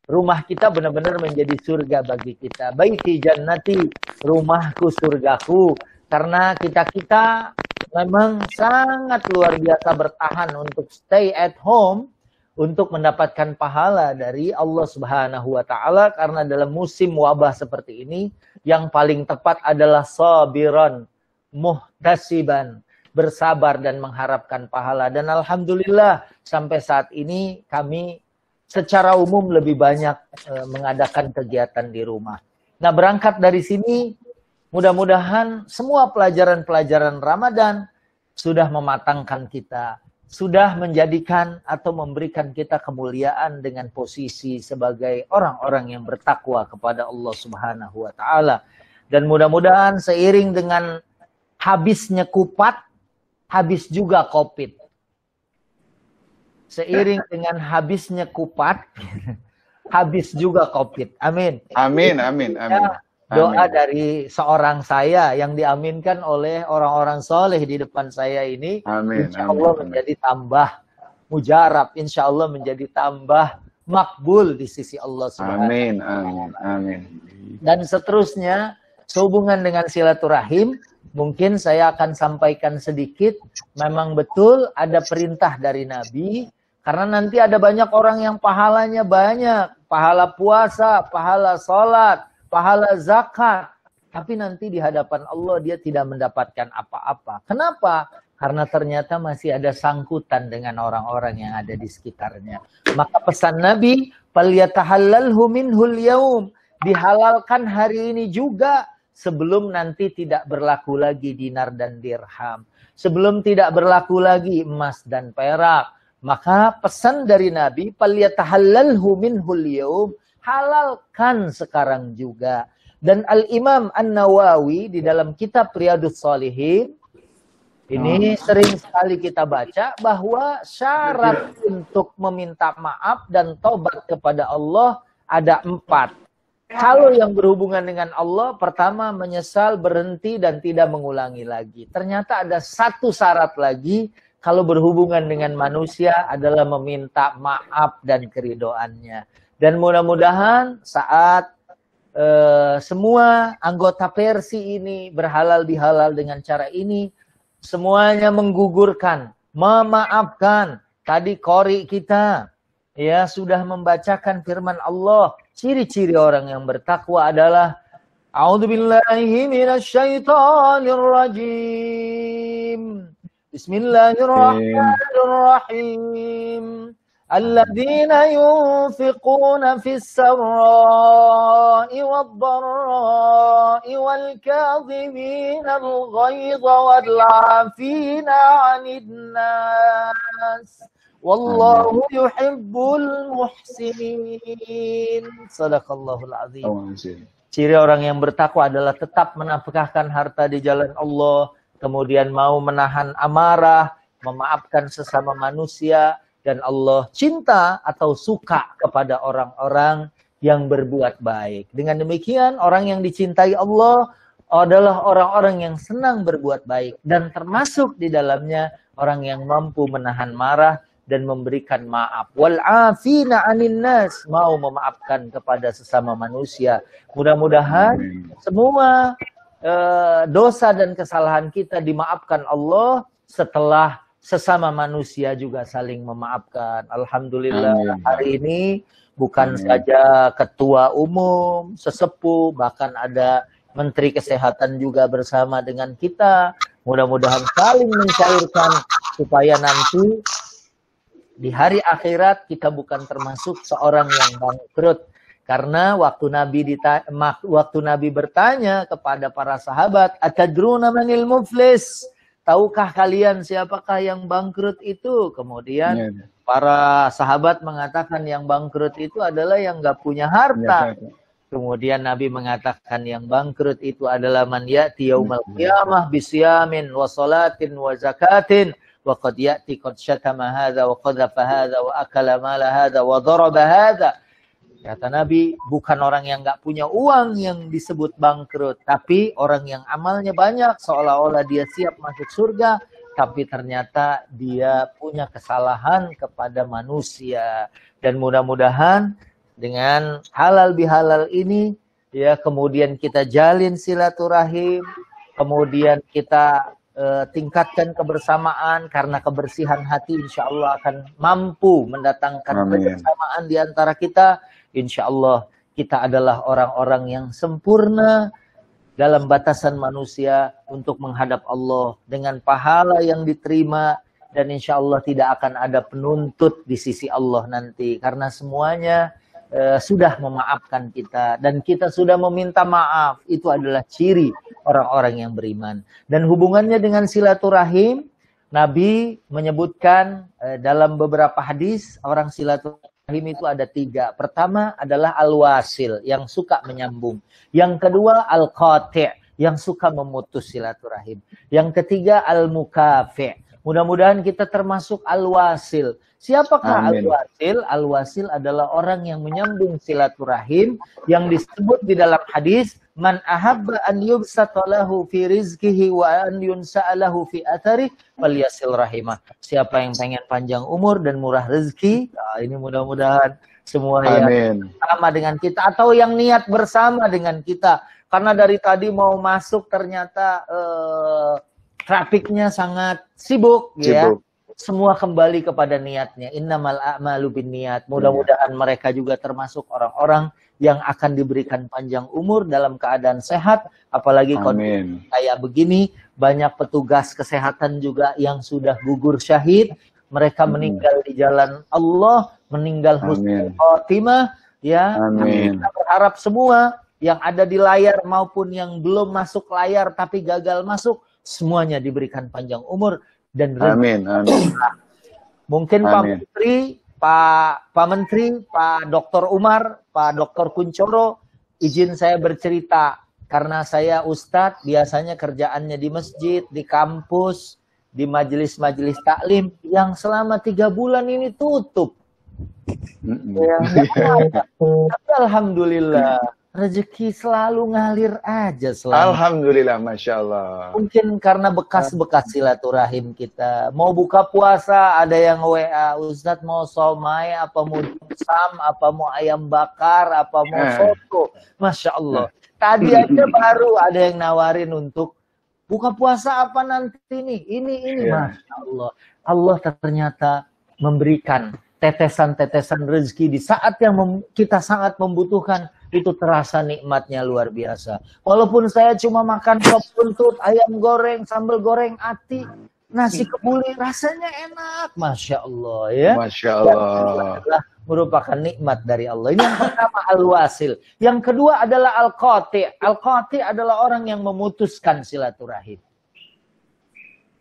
rumah kita benar-benar menjadi surga bagi kita. Baiti jannati, rumahku surgaku. Karena kita memang sangat luar biasa bertahan untuk stay at home untuk mendapatkan pahala dari Allah Subhanahu wa taala, karena dalam musim wabah seperti ini yang paling tepat adalah sabiran muhtasiban, bersabar dan mengharapkan pahala. Dan alhamdulillah sampai saat ini kami secara umum lebih banyak mengadakan kegiatan di rumah. Nah, berangkat dari sini mudah-mudahan semua pelajaran-pelajaran Ramadan sudah mematangkan kita, sudah menjadikan atau memberikan kita kemuliaan dengan posisi sebagai orang-orang yang bertakwa kepada Allah Subhanahu wa taala. Dan mudah-mudahan seiring dengan habisnya kupat, habis juga Covid. Seiring dengan habisnya kupat, habis juga Covid. Amin. Amin, amin, amin. Ya, doa dari seorang saya yang diaminkan oleh orang-orang soleh di depan saya ini. Amin, insya Allah menjadi tambah mujarab, insya Allah menjadi tambah makbul di sisi Allah Subhanahu. Amin, amin, amin. Dan seterusnya sehubungan dengan silaturahim, mungkin saya akan sampaikan sedikit. Memang betul ada perintah dari Nabi, karena nanti ada banyak orang yang pahalanya banyak, pahala puasa, pahala sholat, pahala zakat, tapi nanti di hadapan Allah dia tidak mendapatkan apa-apa. Kenapa? Karena ternyata masih ada sangkutan dengan orang-orang yang ada di sekitarnya. Maka pesan Nabi, "Falyatahallalhu minhul yaum." Dihalalkan hari ini juga, sebelum nanti tidak berlaku lagi dinar dan dirham. Sebelum tidak berlaku lagi emas dan perak. Maka pesan dari Nabi, "Falyatahallalhu minhul yaum." Halalkan sekarang juga. Dan Al-Imam An-Nawawi di dalam kitab Riyadhus Shalihin, ini sering sekali kita baca bahwa syarat untuk meminta maaf dan tobat kepada Allah ada 4. Kalau yang berhubungan dengan Allah, pertama menyesal, berhenti, dan tidak mengulangi lagi. Ternyata ada satu syarat lagi, kalau berhubungan dengan manusia adalah meminta maaf dan keridoannya. Dan mudah-mudahan saat semua anggota Persi ini berhalal bihalal dengan cara ini, semuanya menggugurkan, memaafkan. Tadi qori kita ya sudah membacakan firman Allah. Ciri-ciri orang yang bertakwa adalah A'udzubillahi minasyaitonirrajim. Bismillahirrahmanirrahim. الذين ينفقون في السراء والضراء والكاظمين الغيظ والعافين عن الناس والله يحب المحسنين. Sadaqallahul azim. Ciri orang yang bertakwa adalah tetap menafkahkan harta di jalan Allah, kemudian mau menahan amarah, memaafkan sesama manusia, dan Allah cinta atau suka kepada orang-orang yang berbuat baik. Dengan demikian, orang yang dicintai Allah adalah orang-orang yang senang berbuat baik. Dan termasuk di dalamnya orang yang mampu menahan marah dan memberikan maaf. Wal'afina 'anin nas, mau memaafkan kepada sesama manusia. Mudah-mudahan semua dosa dan kesalahan kita dimaafkan Allah setelah sesama manusia juga saling memaafkan. Alhamdulillah, hari ini bukan saja ketua umum, sesepuh, bahkan ada Menteri Kesehatan juga bersama dengan kita. Mudah-mudahan saling mencairkan supaya nanti di hari akhirat kita bukan termasuk seorang yang bangkrut. Karena waktu Nabi bertanya kepada para sahabat, "Atadruna manil muflis?" Tahukah kalian siapakah yang bangkrut itu? Kemudian para sahabat mengatakan yang bangkrut itu adalah yang nggak punya harta. Kemudian Nabi mengatakan yang bangkrut itu adalah man ya'ti yaumal qiyamah bisyamin wa salatin wa zakatin wa qad ya'ti qad syatama hadza wa qadhafa hadza wa akala mala hadza wa daraba hadza. Kata Nabi, bukan orang yang nggak punya uang yang disebut bangkrut, tapi orang yang amalnya banyak, seolah-olah dia siap masuk surga, tapi ternyata dia punya kesalahan kepada manusia. Dan mudah-mudahan dengan halal bihalal ini, ya kemudian kita jalin silaturahim, kemudian kita tingkatkan kebersamaan, karena kebersihan hati insya Allah akan mampu mendatangkan kebersamaan di antara kita. Insya Allah kita adalah orang-orang yang sempurna dalam batasan manusia untuk menghadap Allah dengan pahala yang diterima, dan insya Allah tidak akan ada penuntut di sisi Allah nanti, karena semuanya sudah memaafkan kita dan kita sudah meminta maaf. Itu adalah ciri orang-orang yang beriman. Dan hubungannya dengan silaturahim, Nabi menyebutkan dalam beberapa hadis, orang silaturahim itu ada 3. Pertama adalah al-wasil, yang suka menyambung. Yang kedua al-qati', yang suka memutus silaturahim. Yang ketiga al-mukafi'. Mudah-mudahan kita termasuk al-wasil. Siapakah al-wasil? Al-wasil adalah orang yang menyambung silaturahim, yang disebut di dalam hadis, man ahabba an yubsatalahu fi rizkihi wa an yunsa'alahu fi athari falyasil rahimah. Siapa yang pengen panjang umur dan murah rezeki, ini mudah-mudahan semua yang sama dengan kita, atau yang niat bersama dengan kita. Karena dari tadi mau masuk ternyata trafiknya sangat sibuk. Ya. Semua kembali kepada niatnya. Innamal a'malu binniyat. Mudah-mudahan mereka juga termasuk orang-orang yang akan diberikan panjang umur dalam keadaan sehat. Apalagi kondisi kayak begini, banyak petugas kesehatan juga yang sudah gugur syahid. Mereka meninggal di jalan Allah, meninggal husnul khotimah. Ya, kita berharap semua yang ada di layar maupun yang belum masuk layar tapi gagal masuk, semuanya diberikan panjang umur dan rezeki. Mungkin Pak Menteri, Pak Menteri, Pak Dr. Umar, Pak Dr. Kuncoro, izin saya bercerita, karena saya Ustadz, biasanya kerjaannya di masjid, di kampus, di majelis-majelis taklim yang selama 3 bulan ini tutup. Tapi alhamdulillah, rezeki selalu ngalir aja selalu. Alhamdulillah, Masya Allah. Mungkin karena bekas-bekas silaturahim kita. Mau buka puasa, ada yang WA, Ustadz mau somai, apa mau sam, apa mau ayam bakar, apa mau soto. Masya Allah. Tadi aja baru ada yang nawarin untuk buka puasa apa nanti nih. Ini. Masya Allah. Allah ternyata memberikan tetesan-tetesan rezeki di saat yang kita sangat membutuhkan. Itu terasa nikmatnya luar biasa. Walaupun saya cuma makan sop buntut, ayam goreng, sambal goreng ati, nasi kebuli, rasanya enak. Masya Allah ya. Masya Allah. Adalah merupakan nikmat dari Allah. Ini yang pertama al-wasil. Yang kedua adalah al-qati'. Al-qati' adalah orang yang memutuskan silaturahim.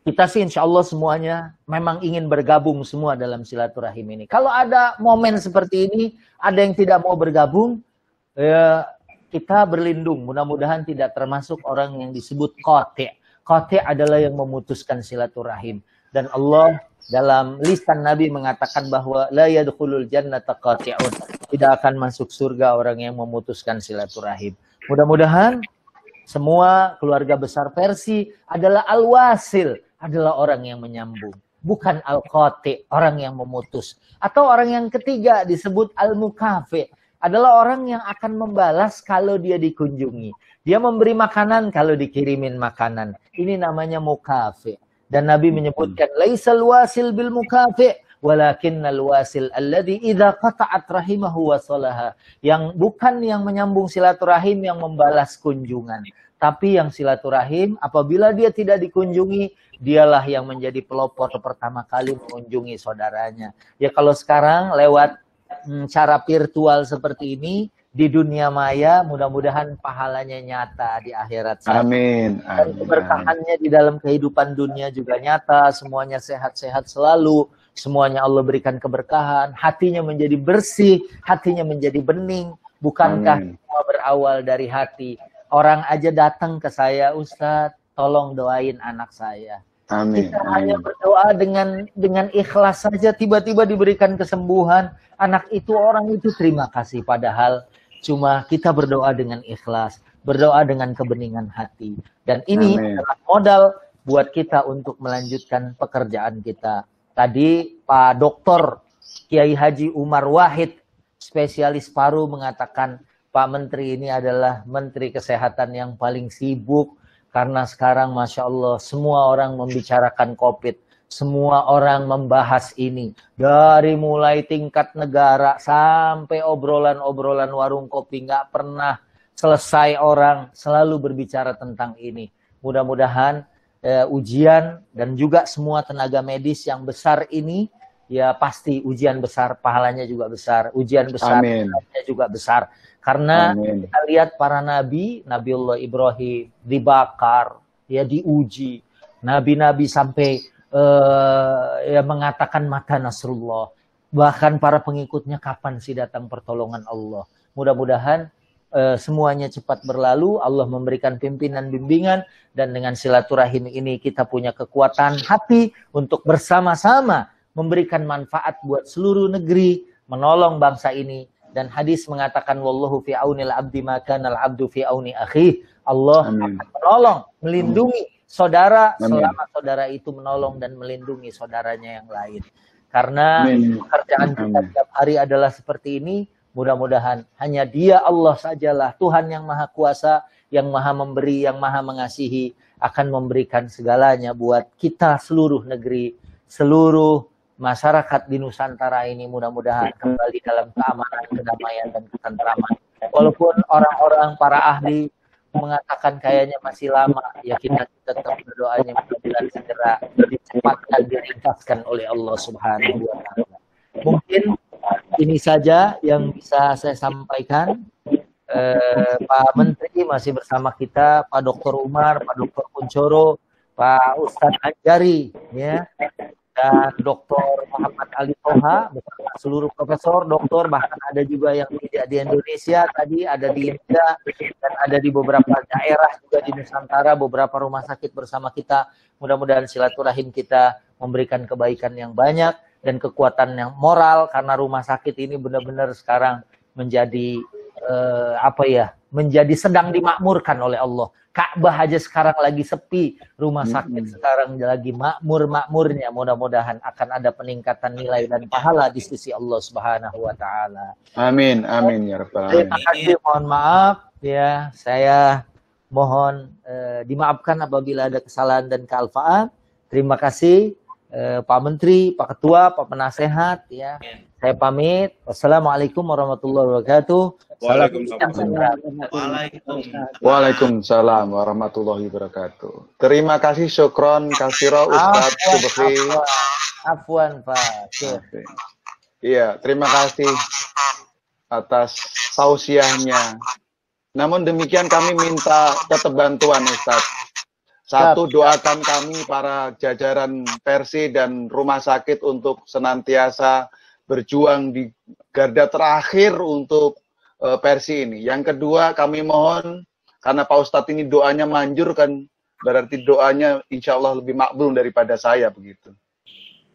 Kita sih insya Allah semuanya memang ingin bergabung semua dalam silaturahim ini. Kalau ada momen seperti ini, ada yang tidak mau bergabung, ya, kita berlindung, mudah-mudahan tidak termasuk orang yang disebut qati'. Qati' adalah yang memutuskan silaturahim. Dan Allah dalam lisan Nabi mengatakan bahwa la yadkhulul jannata qati'un. Tidak akan masuk surga orang yang memutuskan silaturahim. Mudah-mudahan semua keluarga besar Persi adalah al-wasil, adalah orang yang menyambung. Bukan al-qati', orang yang memutus. Atau orang yang ketiga disebut al-mukafi'. Adalah orang yang akan membalas kalau dia dikunjungi. Dia memberi makanan kalau dikirimin makanan. Ini namanya mukafi'. Dan Nabi menyebutkan, laisal wasil bil mukafi', walakinnal wasil alladhi idza qata'at rahimahu wasalaha. Yang bukan yang menyambung silaturahim yang membalas kunjungan. Tapi yang silaturahim apabila dia tidak dikunjungi, dialah yang menjadi pelopor pertama kali mengunjungi saudaranya. Ya kalau sekarang lewat cara virtual seperti ini di dunia maya, mudah-mudahan pahalanya nyata di akhirat. Amin. Dan keberkahannya di dalam kehidupan dunia juga nyata. Semuanya sehat-sehat selalu. Semuanya Allah berikan keberkahan. Hatinya menjadi bersih. Hatinya menjadi bening. Bukankah semua berawal dari hati? Orang aja datang ke saya, Ustadz, tolong doain anak saya. Amin. Kita hanya berdoa dengan ikhlas saja, tiba-tiba diberikan kesembuhan. Anak itu, orang itu terima kasih. Padahal cuma kita berdoa dengan ikhlas, berdoa dengan kebeningan hati. Dan ini adalah modal buat kita untuk melanjutkan pekerjaan kita. Tadi Pak Dr. Kiai Haji Umar Wahid, spesialis paru, mengatakan Pak Menteri ini adalah Menteri Kesehatan yang paling sibuk. Karena sekarang Masya Allah semua orang membicarakan COVID. Semua orang membahas ini. Dari mulai tingkat negara sampai obrolan-obrolan warung kopi. Nggak pernah selesai orang selalu berbicara tentang ini. Mudah-mudahan ujian dan juga semua tenaga medis yang besar ini, ya pasti ujian besar, pahalanya juga besar. Ujian besar, pahalanya juga besar. Karena kita lihat para nabi, Nabiullah Ibrahim dibakar, ya diuji. Nabi-nabi sampai ya mengatakan mata Nasrullah. Bahkan para pengikutnya kapan sih datang pertolongan Allah. Mudah-mudahan semuanya cepat berlalu, Allah memberikan pimpinan bimbingan, dan dengan silaturahim ini kita punya kekuatan hati untuk bersama-sama memberikan manfaat buat seluruh negeri, menolong bangsa ini. Dan hadis mengatakan wallahu fi aunil abdi maka nal abdu fi auni akhi. Allah akan menolong, melindungi saudara selama saudara itu menolong dan melindungi saudaranya yang lain. Karena pekerjaan kita setiap hari adalah seperti ini. Mudah-mudahan hanya Dia, Allah sajalah Tuhan yang Maha Kuasa, yang Maha Memberi, yang Maha Mengasihi, akan memberikan segalanya buat kita seluruh negeri, seluruh masyarakat di Nusantara ini. Mudah-mudahan kembali dalam keamanan, kedamaian, dan ketentraman. Walaupun orang-orang, para ahli mengatakan kayaknya masih lama, ya kita tetap berdoanya mudah-mudahan segera dicepatkan, diringkaskan oleh Allah Subhanahu wa Ta'ala. Mungkin ini saja yang bisa saya sampaikan. Pak Menteri masih bersama kita, Pak Dr. Umar, Pak Dr. Kuncoro, Pak Ustadz Anjari, ya, dan Dr. Muhammad Ali Toha, beserta seluruh profesor, doktor, bahkan ada juga yang tidak di Indonesia, tadi ada di India, dan ada di beberapa daerah juga di Nusantara, beberapa rumah sakit bersama kita. Mudah-mudahan silaturahim kita memberikan kebaikan yang banyak dan kekuatan yang moral, karena rumah sakit ini benar-benar sekarang menjadi menjadi sedang dimakmurkan oleh Allah. Ka'bah aja sekarang lagi sepi, rumah sakit sekarang lagi makmur-makmurnya. Mudah-mudahan akan ada peningkatan nilai dan pahala di sisi Allah Subhanahu wa Ta'ala. Amin, amin ya rabbal alamin. Terima kasih, mohon maaf ya, saya mohon dimaafkan apabila ada kesalahan dan kealfaan. Terima kasih Pak Menteri, Pak Ketua, Pak Penasehat, ya. Saya pamit. Wassalamualaikum warahmatullahi wabarakatuh. Waalaikumsalam warahmatullahi wabarakatuh. Terima kasih, syukron kasiro Ustaz Subhi. Afwan Pak. Iya, terima kasih atas tausiahnya. Namun demikian kami minta tetap bantuan Ustaz. Satu, doakan kami para jajaran Persi dan rumah sakit untuk senantiasa berjuang di garda terakhir untuk Persi ini. Yang kedua, kami mohon, karena Pak Ustadz ini doanya manjur kan, berarti doanya insya Allah lebih makbul daripada saya begitu.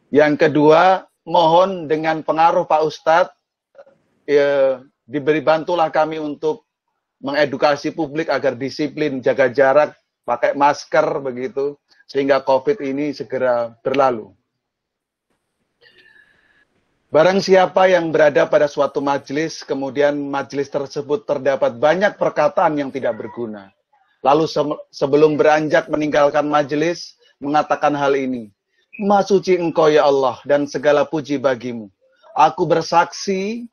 Yang kedua, mohon dengan pengaruh Pak Ustadz, diberi bantulah kami untuk mengedukasi publik agar disiplin, jaga jarak, pakai masker begitu, sehingga COVID ini segera berlalu. Barang siapa yang berada pada suatu majelis, kemudian majelis tersebut terdapat banyak perkataan yang tidak berguna. Lalu sebelum beranjak meninggalkan majelis, mengatakan hal ini. Maha suci Engkau ya Allah, dan segala puji bagimu. Aku bersaksi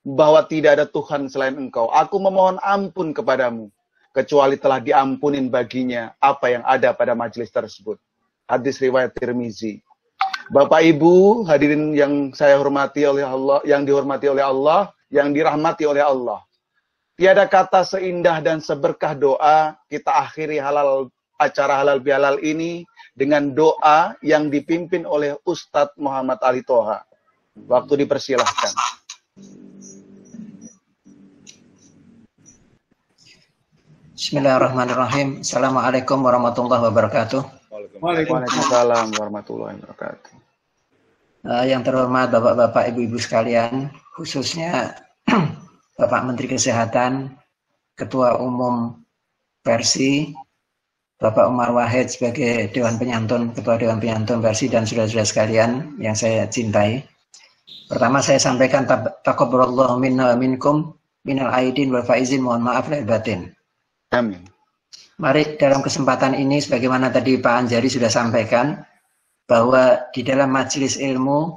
bahwa tidak ada Tuhan selain Engkau. Aku memohon ampun kepadamu, kecuali telah diampunin baginya apa yang ada pada majelis tersebut. Hadis riwayat Tirmizi. Bapak Ibu hadirin yang saya hormati oleh Allah, yang dihormati oleh Allah, yang dirahmati oleh Allah. Tiada kata seindah dan seberkah doa kita akhiri acara halal bihalal ini dengan doa yang dipimpin oleh Ustadz Muhammad Ali Toha. Waktu dipersilahkan. Bismillahirrahmanirrahim. Assalamualaikum warahmatullahi wabarakatuh. Waalaikumsalam warahmatullahi wabarakatuh. Yang terhormat Bapak-Bapak, Ibu-Ibu sekalian, khususnya Bapak Menteri Kesehatan, Ketua Umum Persi, Bapak Umar Wahid sebagai Dewan Penyantun, Ketua Dewan Penyantun Persi, dan saudara-saudara sekalian yang saya cintai. Pertama saya sampaikan taqabbalallahu minna wa minkum minal aidin wal faizin, mohon maaf lahir batin. Amin. Mari dalam kesempatan ini sebagaimana tadi Pak Anjari sudah sampaikan bahwa di dalam majelis ilmu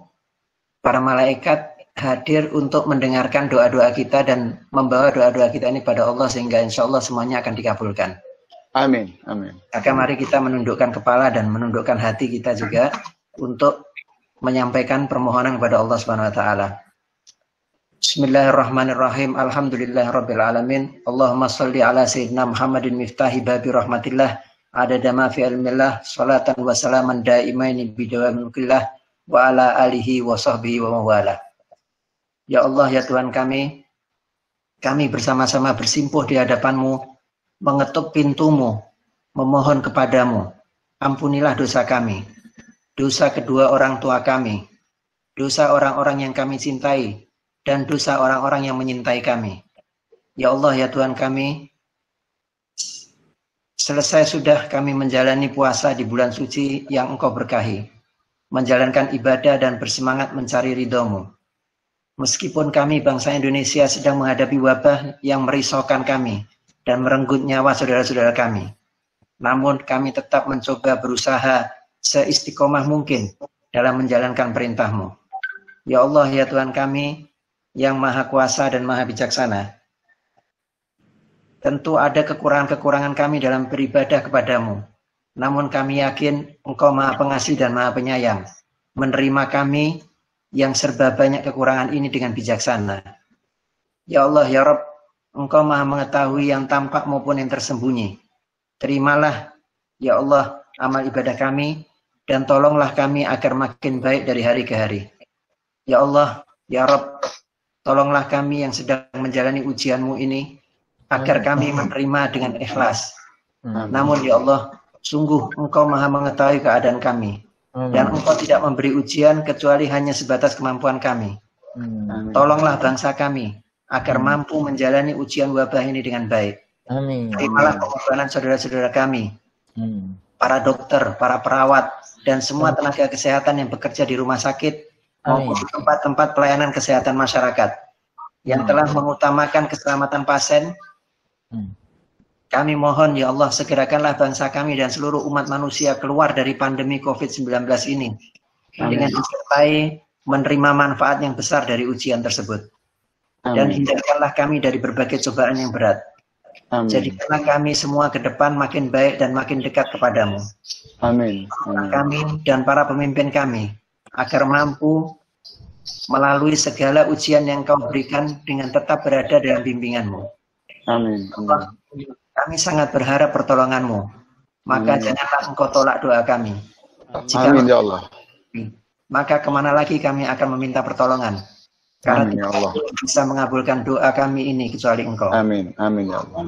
para malaikat hadir untuk mendengarkan doa-doa kita dan membawa doa-doa kita ini pada Allah sehingga insya Allah semuanya akan dikabulkan. Amin. Amin. Maka mari kita menundukkan kepala dan menundukkan hati kita juga untuk menyampaikan permohonan kepada Allah Subhanahu wa taala. Bismillahirrahmanirrahim. Alhamdulillahirabbil alamin. Allahumma shalli ala sayyidina Muhammadin miftahi babi rahmatillah adada ma fi ilmillah salatan wa salaman daimaini bidawamil mulkillah wa ala alihi wa sahbihi wa mawala. Ya Allah, ya Tuhan kami bersama-sama bersimpuh di hadapan-Mu, mengetuk pintu-Mu, memohon kepadamu, ampunilah dosa kami, dosa kedua orang tua kami, dosa orang-orang yang kami cintai, dan dosa orang-orang yang menyintai kami. Ya Allah, ya Tuhan kami, selesai sudah kami menjalani puasa di bulan suci yang Engkau berkahi, menjalankan ibadah dan bersemangat mencari ridho-Mu. Meskipun kami bangsa Indonesia sedang menghadapi wabah yang merisaukan kami dan merenggut nyawa saudara-saudara kami, namun kami tetap mencoba berusaha seistiqomah mungkin dalam menjalankan perintah-Mu. Ya Allah, ya Tuhan kami yang Maha Kuasa dan Maha Bijaksana, tentu ada kekurangan-kekurangan kami dalam beribadah kepadamu. Namun kami yakin Engkau Maha Pengasih dan Maha Penyayang, menerima kami yang serba banyak kekurangan ini dengan bijaksana. Ya Allah, ya Rabb, Engkau Maha mengetahui yang tampak maupun yang tersembunyi. Terimalah, ya Allah, amal ibadah kami, dan tolonglah kami agar makin baik dari hari ke hari. Ya Allah, ya Rabb, tolonglah kami yang sedang menjalani ujian-Mu ini, agar kami menerima dengan ikhlas. Namun ya Allah, sungguh Engkau Maha mengetahui keadaan kami, dan Engkau tidak memberi ujian kecuali hanya sebatas kemampuan kami. Tolonglah bangsa kami, agar mampu menjalani ujian wabah ini dengan baik. Terimalah pengorbanan saudara-saudara kami, para dokter, para perawat, dan semua tenaga kesehatan yang bekerja di rumah sakit, maupun di tempat-tempat pelayanan kesehatan masyarakat, yang telah mengutamakan keselamatan pasien. Kami mohon ya Allah, segerakanlah bangsa kami dan seluruh umat manusia keluar dari pandemi COVID-19 ini dengan disertai menerima manfaat yang besar dari ujian tersebut. Dan hindarkanlah kami dari berbagai cobaan yang berat. Jadikanlah kami semua ke depan makin baik dan makin dekat kepadamu. Amin. Kami dan para pemimpin kami agar mampu melalui segala ujian yang Kau berikan dengan tetap berada dalam bimbingan-Mu. Amin. Kami sangat berharap pertolongan-Mu. Maka janganlah Engkau tolak doa kami. Jika Amin ya Allah. Maka kemana lagi kami akan meminta pertolongan? Karena Amin ya Allah. tidak bisa mengabulkan doa kami ini kecuali Engkau. Amin. Amin ya Allah.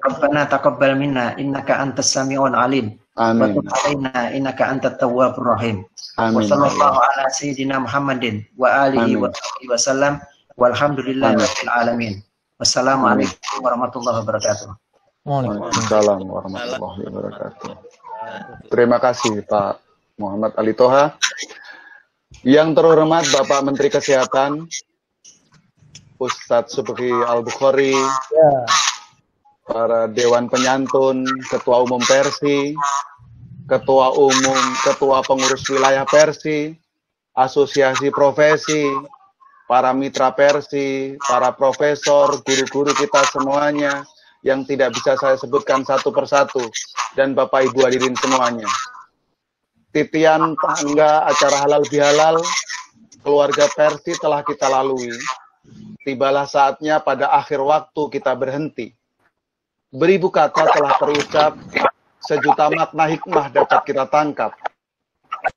Rabbana taqabbal minna innaka antas sami'un alim. Amin. Wa tub alaina innaka antat tawwabur rahim. Wa Amin. sallallahu ala sayyidina Muhammadin wa alihi wa sahbihi wa sallam. Walhamdulillahi rabbil alamin. Wassalamualaikum warahmatullahi wabarakatuh. Waalaikumsalam warahmatullahi wabarakatuh. Terima kasih Pak Muhammad Ali Toha. Yang terhormat Bapak Menteri Kesehatan, Ustadz Subhi Al-Bukhari, para Dewan Penyantun, Ketua Umum Persi, Ketua Pengurus Wilayah Persi, Asosiasi Profesi, para mitra Persi, para profesor, guru-guru kita semuanya, yang tidak bisa saya sebutkan satu persatu, dan Bapak Ibu hadirin semuanya. Titian tangga acara halal bihalal keluarga Persi telah kita lalui. Tibalah saatnya pada akhir waktu kita berhenti. Beribu kata telah terucap, sejuta makna hikmah dapat kita tangkap.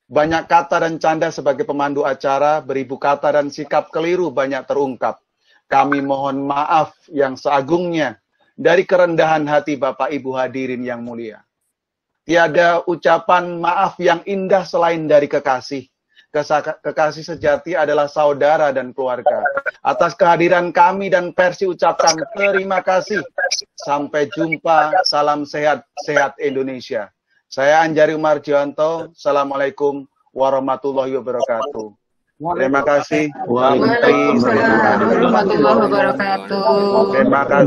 Banyak kata dan canda sebagai pemandu acara, beribu kata dan sikap keliru banyak terungkap. Kami mohon maaf yang seagungnya dari kerendahan hati Bapak Ibu hadirin yang mulia. Tiada ucapan maaf yang indah selain dari kekasih. Kekasih sejati adalah saudara dan keluarga. Atas kehadiran kami dan Persi ucapkan terima kasih. Sampai jumpa. Salam sehat Indonesia. Saya Anjari Umarjianto. Assalamualaikum warahmatullahi wabarakatuh. Terima kasih. Waalaikumsalam warahmatullahi wabarakatuh. Terima kasih.